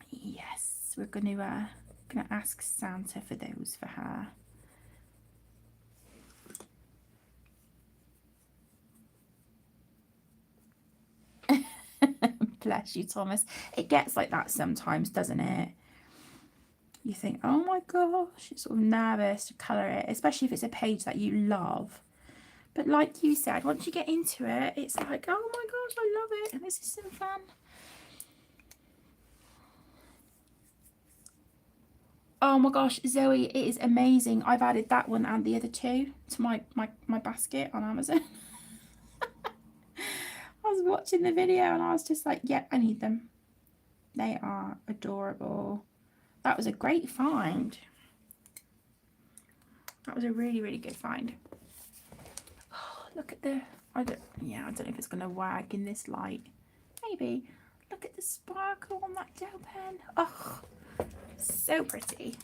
yes, we're gonna ask Santa for those for her. Bless you, Thomas. It gets like that sometimes, doesn't it? You think, oh my gosh, you're sort of nervous to colour it, especially if it's a page that you love. But like you said, once you get into it, it's like, oh my gosh, I love it, and this is so fun. Oh my gosh, Zoe, it is amazing. I've added that one and the other two to my basket on Amazon. I was watching the video and I was just like, yeah, I need them. They are adorable. That was a great find. That was a really, really good find. Oh, look at the, I don't know if it's going to work in this light. Maybe. Look at the sparkle on that gel pen. Oh, so pretty.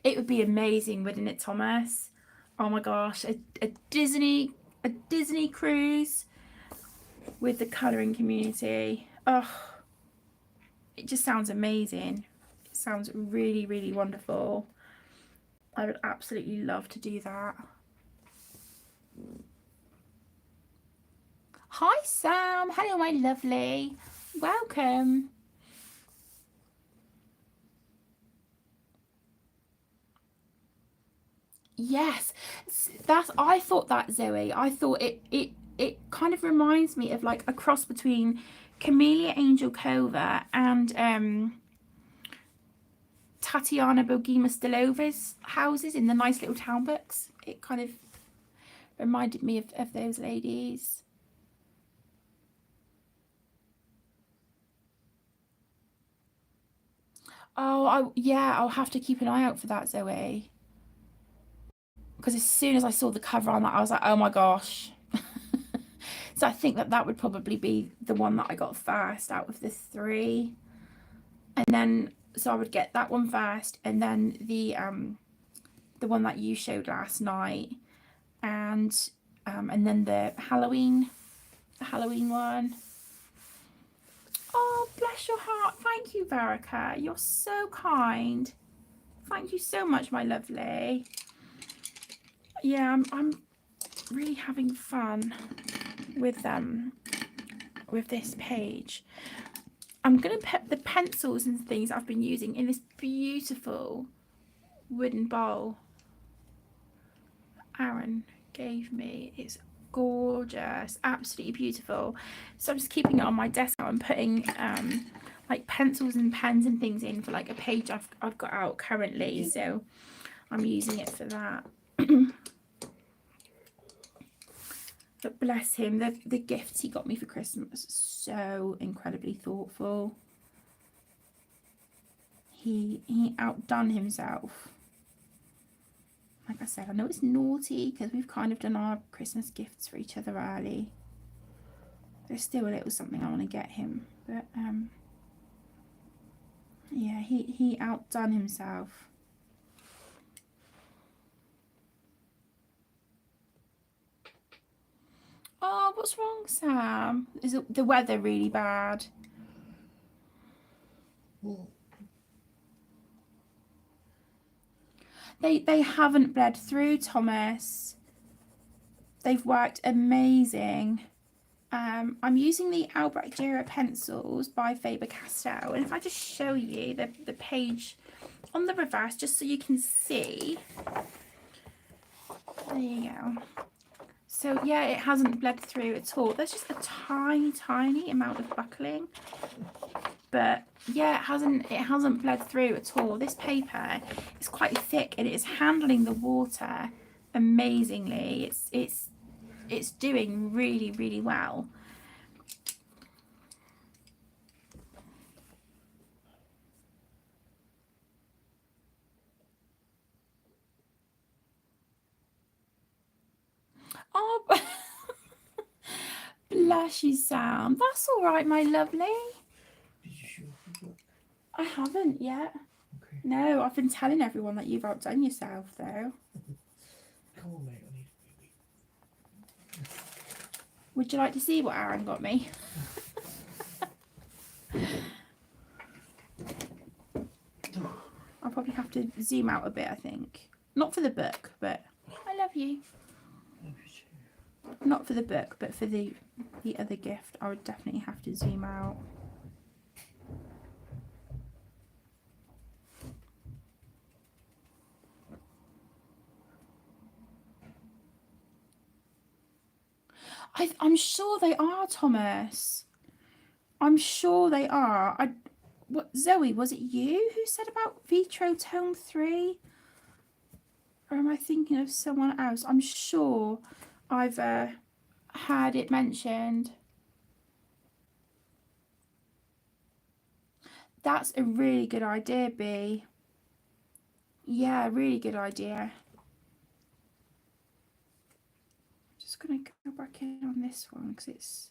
It would be amazing, wouldn't it, Thomas? Oh my gosh, a Disney cruise with the colouring community. Oh, it just sounds amazing. It sounds really, really wonderful. I would absolutely love to do that. Hi Sam, hello my lovely, welcome. Yes, I thought that, Zoe. I thought it kind of reminds me of like a cross between Camellia Angel Cova and Tatiana Bogima-Stilova's houses in the Nice Little Town books. It kind of reminded me of those ladies. Oh, I'll have to keep an eye out for that, Zoe. Because as soon as I saw the cover on that, I was like, oh my gosh. So I think that would probably be the one that I got first out of the three. And then, so I would get that one first, and then the one that you showed last night, and then the Halloween the Halloween one. Oh, bless your heart. Thank you, Verica. You're so kind. Thank you so much, my lovely. Yeah, I'm really having fun with this page. I'm gonna put the pencils and things I've been using in this beautiful wooden bowl Aaron gave me. It's gorgeous, absolutely beautiful. So I'm just keeping it on my desk now and putting like pencils and pens and things in for like a page I've got out currently, so I'm using it for that. But bless him, the gifts he got me for Christmas, so incredibly thoughtful. He outdone himself. Like I said, I know it's naughty because we've kind of done our Christmas gifts for each other early. There's still a little something I want to get him, but yeah, he outdone himself. Oh, what's wrong, Sam? Is the weather really bad? They haven't bled through, Thomas. They've worked amazing. I'm using the Albrecht Durer pencils by Faber-Castell, and if I just show you the page on the reverse, just so you can see. There you go. So yeah, it hasn't bled through at all. There's just a tiny amount of buckling, but yeah, it hasn't bled through at all. This paper is quite thick and it is handling the water amazingly. It's doing really well. Oh, bless you, Sam. That's all right, my lovely. Did you show the book? I haven't yet. Okay. No, I've been telling everyone that you've outdone yourself, though. Come on, mate. I need to be. Would you like to see what Aaron got me? I'll probably have to zoom out a bit, I think. Not for the book, but I love you. Not for the book, but for the other gift, I would definitely have to zoom out. I'm sure they are, Thomas. I'm sure they are. Zoe, was it you who said about Vitraux Tome 3? Or am I thinking of someone else? I'm sure I've had it mentioned. That's a really good idea, B. Yeah, really good idea. Just going to go back in on this one because it's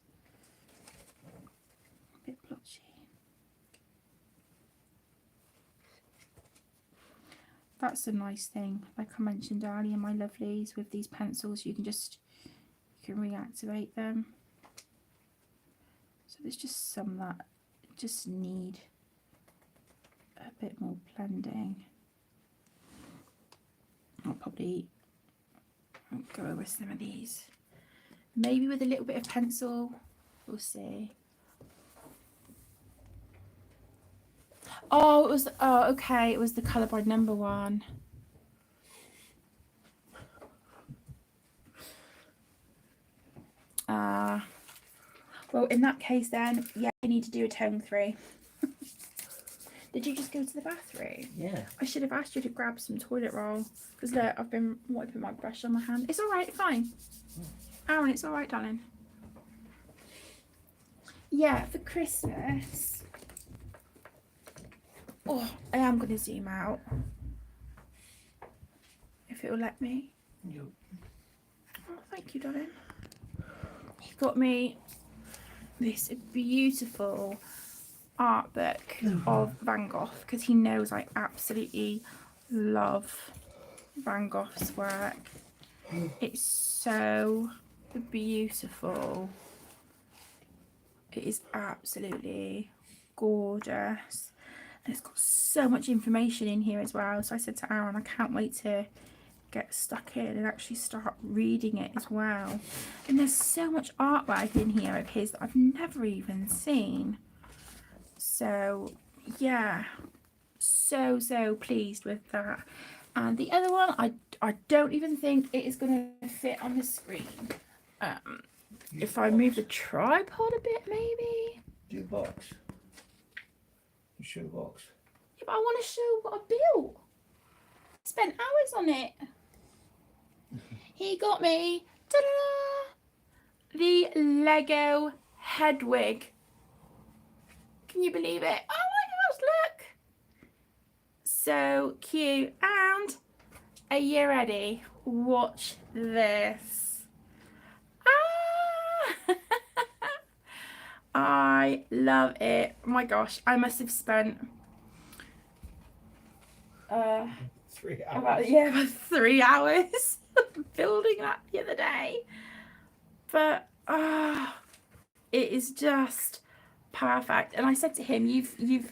a bit blotchy. That's a nice thing, like I mentioned earlier, my lovelies, with these pencils you can reactivate them. So there's just some that just need a bit more blending. I'll probably go over some of these, maybe with a little bit of pencil, we'll see. Oh, okay, it was the colour by number one. Well, in that case then, yeah, you need to do a tone 3. Did you just go to the bathroom? Yeah. I should have asked you to grab some toilet roll, because look, I've been wiping my brush on my hand. It's alright, fine. Aaron, it's alright, darling. Yeah, for Christmas. Oh, I am going to zoom out. If it will let me. Yep. Oh, thank you, darling. He got me this beautiful art book of Van Gogh because he knows I absolutely love Van Gogh's work. It's so beautiful. It is absolutely gorgeous. And it's got so much information in here as well. So I said to Aaron, I can't wait to get stuck in and actually start reading it as well. And there's so much artwork in here of his that I've never even seen. So yeah, so pleased with that. And the other one, I don't even think it is going to fit on the screen. If I move the tripod a bit, maybe. Do a box. You show a box. Yeah, but I want to show what I built. I spent hours on it. He got me, ta-da, the Lego Hedwig. Can you believe it? Oh my gosh, look. So cute. And are you ready? Watch this. Ah! I love it. Oh my gosh, I must have spent 3 hours. about 3 hours building that the other day. But it is just perfect. And I said to him, you've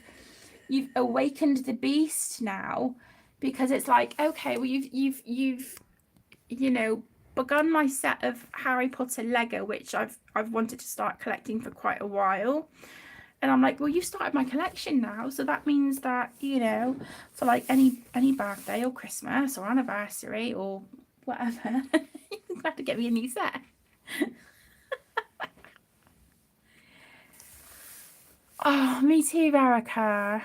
awakened the beast now, because it's like, okay, well you've you know, begun my set of Harry Potter Lego, which I've wanted to start collecting for quite a while. And I'm like, well, you've started my collection now, so that means that, you know, for like any birthday or Christmas or anniversary or whatever, you have to get me a new set. Oh, me too, Verica.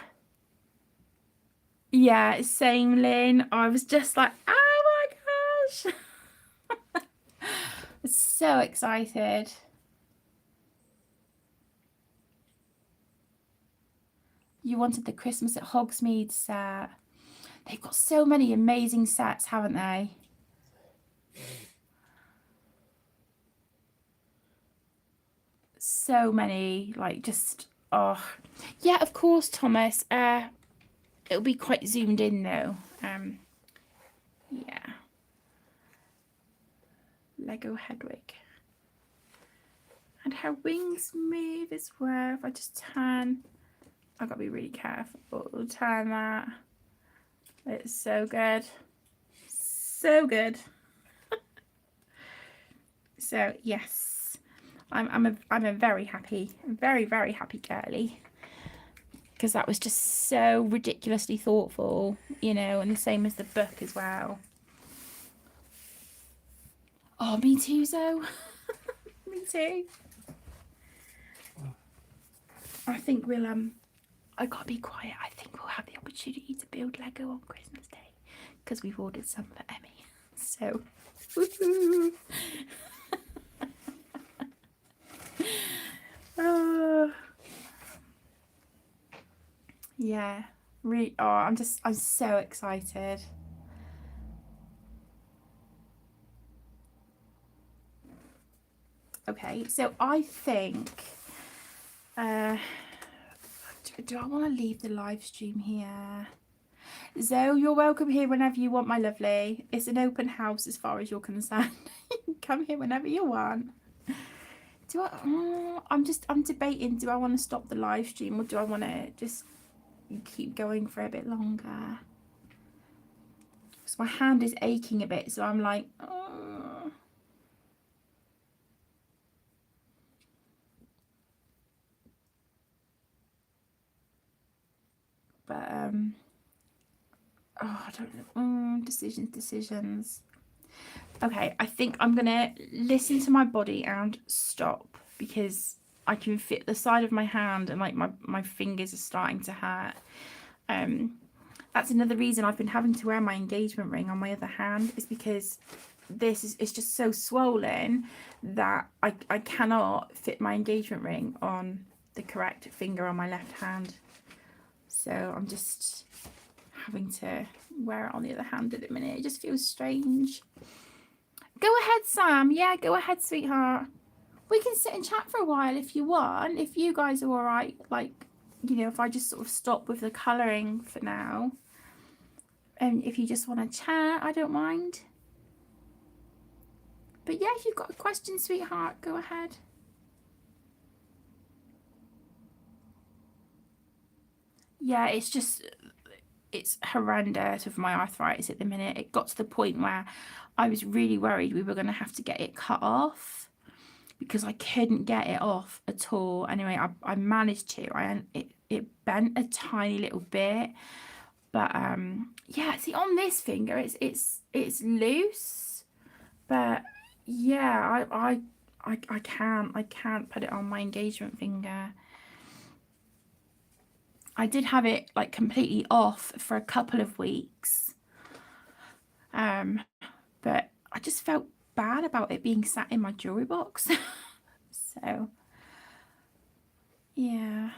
Yeah, same, Lynn. I was just like, oh my gosh. So excited. You wanted the Christmas at Hogsmeade set. They've got so many amazing sets, haven't they? So many, like, just, oh. Yeah, of course, Thomas. It'll be quite zoomed in though. Yeah. Lego Hedwig. And her wings move as well. If I just turn, I've got to be really careful. Turn that. It's so good. So good. So yes, I'm a very happy, very happy girly, because that was just so ridiculously thoughtful, you know, and the same as the book as well. Oh, me too, Zoe. Me too. I think we'll I gotta be quiet. I think we'll have the opportunity to build Lego on Christmas Day, because we've ordered some for Emmy. So woohoo. Yeah, really. Oh, I'm so excited. Okay, so I think do I want to leave the live stream here? Zoe, you're welcome here whenever you want, my lovely. It's an open house as far as you're concerned. Come here whenever you want. Do I? I'm debating. Do I want to stop the live stream, or do I want to just keep going for a bit longer? Because my hand is aching a bit, so I'm like, oh. But oh, I don't know. Decisions. Okay, I think I'm gonna listen to my body and stop, because I can feel the side of my hand and like my fingers are starting to hurt. That's another reason I've been having to wear my engagement ring on my other hand, is because it's just so swollen that I cannot fit my engagement ring on the correct finger on my left hand. So I'm just having to wear it on the other hand at the minute. It just feels strange. Go ahead, Sam. Yeah, go ahead, sweetheart. We can sit and chat for a while if you want. If you guys are all right, like, you know, if I just sort of stop with the colouring for now. And if you just want to chat, I don't mind. But yeah, if you've got a question, sweetheart, go ahead. yeah, it's horrendous with my arthritis at the minute. It got to the point where I was really worried we were going to have to get it cut off because I couldn't get it off at all. Anyway, I managed to. It bent a tiny little bit, but yeah. See, on this finger, it's loose, but yeah, I can't put it on my engagement finger. I did have it like completely off for a couple of weeks, but I just felt bad about it being sat in my jewelry box. So yeah.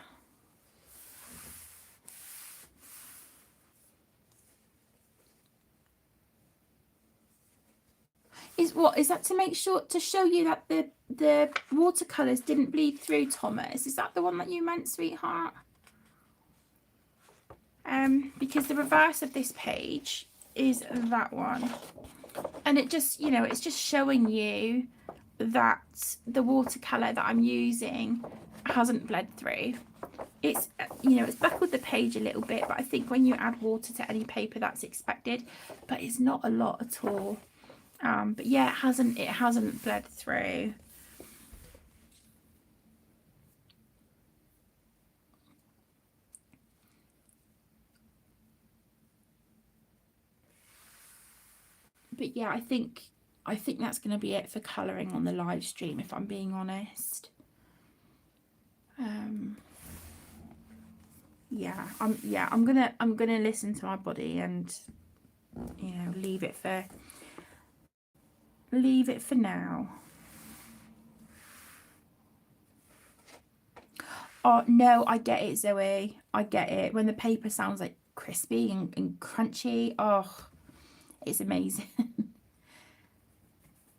Is that to make sure, to show you that the watercolors didn't bleed through, Thomas? Is that the one that you meant, sweetheart? Because the reverse of this page is that one, and it just, you know, it's just showing you that the watercolor that I'm using hasn't bled through. It's, you know, it's buckled the page a little bit, but I think when you add water to any paper, that's expected, but it's not a lot at all. But yeah, it hasn't bled through. But yeah, I think that's going to be it for colouring on the live stream, if I'm being honest. Yeah, I'm gonna listen to my body and, you know, leave it for now. Oh no, I get it, Zoe. I get it. When the paper sounds like crispy and crunchy, oh, it's amazing.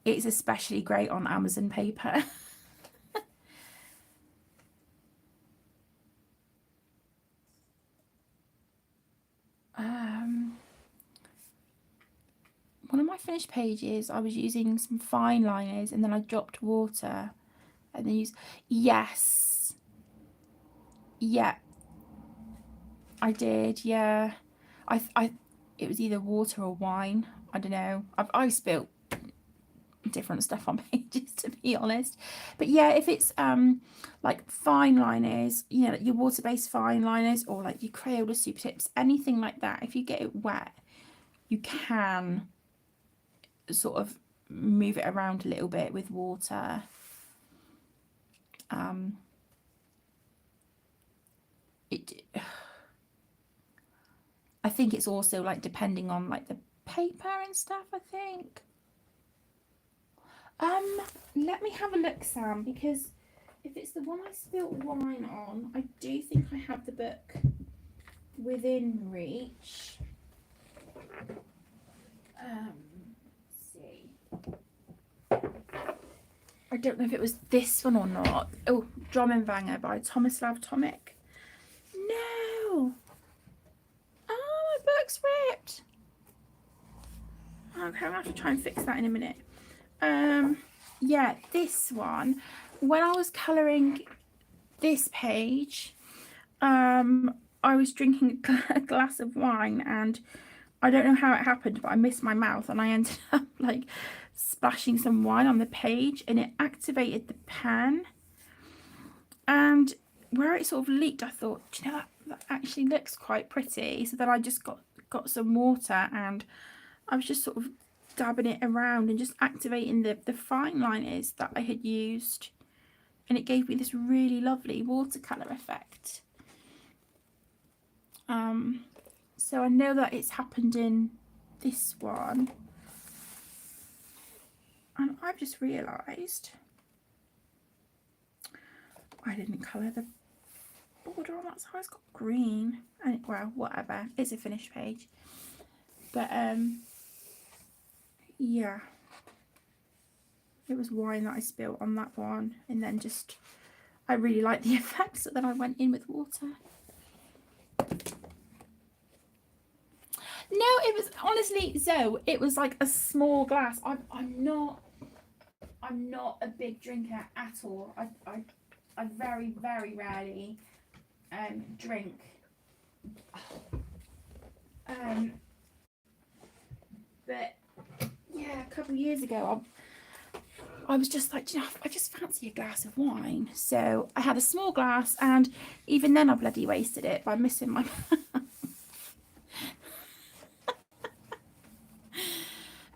It's especially great on Amazon paper. One of my finished pages, I was using some fine liners and then I dropped water and then used, yes, yeah, I did, yeah. It was either water or wine, I don't know. I spilt different stuff on pages, to be honest. But yeah, if it's like fine liners, you know, like your water-based fine liners, or like your Crayola super tips, anything like that, if you get it wet, you can sort of move it around a little bit with water. I think it's also like depending on like the paper and stuff, I think. Let me have a look, Sam, because if it's the one I spilt wine on, I do think I have the book within reach. Let's see. I don't know if it was this one or not. Oh, Drummenwanger by Tomislav Tomic. No. Oh, my book's ripped. Okay, I'm gonna have to try and fix that in a minute. Yeah, this one, when I was colouring this page, I was drinking a glass of wine, and I don't know how it happened, but I missed my mouth and I ended up like splashing some wine on the page, and it activated the pen, and where it sort of leaked, I thought, do you know, that actually looks quite pretty. So then I just got some water and I was just sort of dabbing it around and just activating the fine liners that I had used, and it gave me this really lovely watercolor effect. So I know that it's happened in this one, and I've just realised I didn't colour the border on that side. It's got green, and well, whatever, it's a finished page. But yeah, it was wine that I spilt on that one, and then just I really liked the effect, so then I went in with water. No, it was honestly, Zoe, it was like a small glass. I'm not a big drinker at all. I very, very rarely drink But yeah, a couple of years ago, I was just like, you know, I just fancy a glass of wine. So I had a small glass, and even then I bloody wasted it by missing my.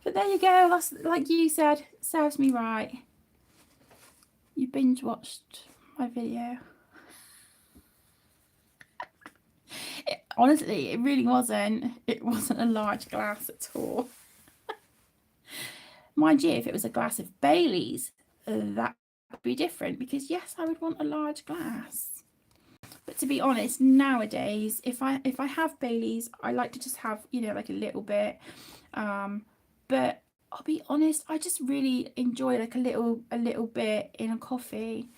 But there you go. That's, like you said, serves me right. You binge watched my video. Honestly, it really wasn't. It wasn't a large glass at all. Mind you, if it was a glass of Bailey's, that would be different, because yes, I would want a large glass. But to be honest, nowadays, if I have Bailey's, I like to just have, you know, like a little bit. But I'll be honest, I just really enjoy like a little bit in a coffee.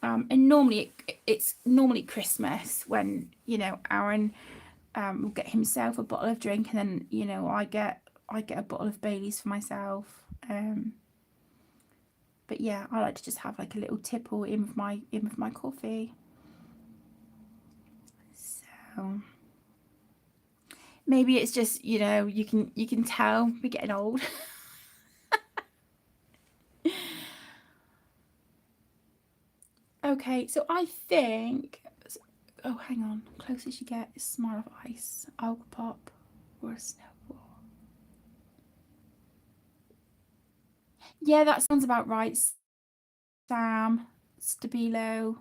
And normally it's normally Christmas when, you know, Aaron will get himself a bottle of drink, and then, you know, I get a bottle of Bailey's for myself. But yeah, I like to just have like a little tipple in with my coffee. So maybe it's just, you know, you can tell we're getting old. Okay, so I think, oh, hang on, closest you get is Smile of Ice, Alga Pop, or a Snowball. Yeah, that sounds about right. Sam, Stabilo.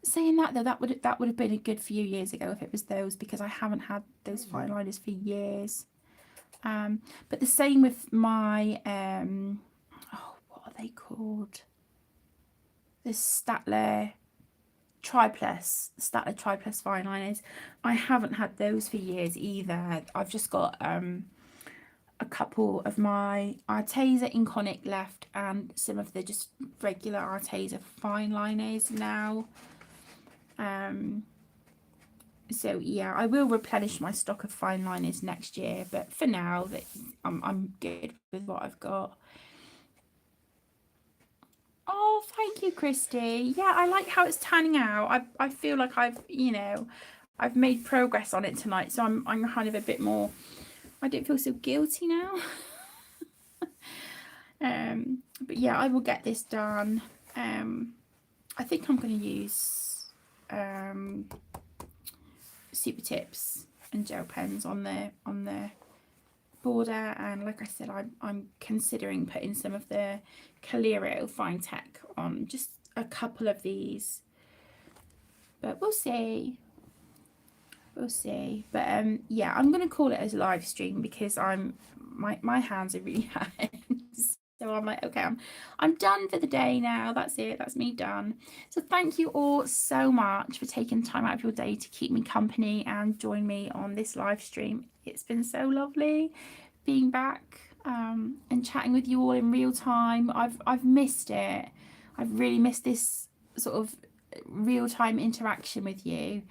Saying that though, that would have been a good few years ago if it was those, because I haven't had those fine liners for years. But the same with my oh, what are they called? The Statler Triplus fine liners. I haven't had those for years either. I've just got a couple of my Arteza Inconic left, and some of the just regular Arteza fine liners now. So yeah, I will replenish my stock of fine liners next year, but for now that I'm good with what I've got. Oh, thank you, Christy. Yeah, I like how it's turning out. I feel like I've made progress on it tonight, so I'm kind of a bit more, I don't feel so guilty now. But yeah, I will get this done. I think I'm going to use super tips and gel pens on the border, and like I said, I'm considering putting some of the Calero Fine Tech on just a couple of these, but we'll see. But yeah, I'm gonna call it as a live stream because my hands are really hurt. So I'm like, okay, I'm done for the day now. That's it. That's me done. So thank you all so much for taking time out of your day to keep me company and join me on this live stream. It's been so lovely being back and chatting with you all in real time. I've missed it. I've really missed this sort of real-time interaction with you.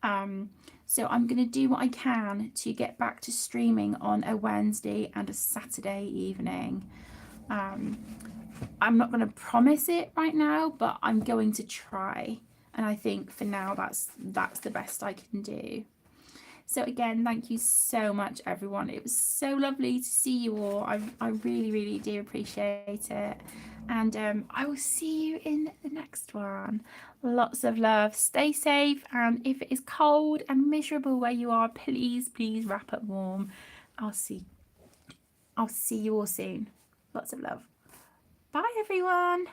So I'm going to do what I can to get back to streaming on a Wednesday and a Saturday evening. I'm not going to promise it right now, but I'm going to try. And I think for now, that's the best I can do. So again, thank you so much, everyone. It was so lovely to see you all. I really, really do appreciate it. And I will see you in the next one. Lots of love. Stay safe. And if it is cold and miserable where you are, please, please wrap up warm. I'll see you all soon. Lots of love. Bye, everyone.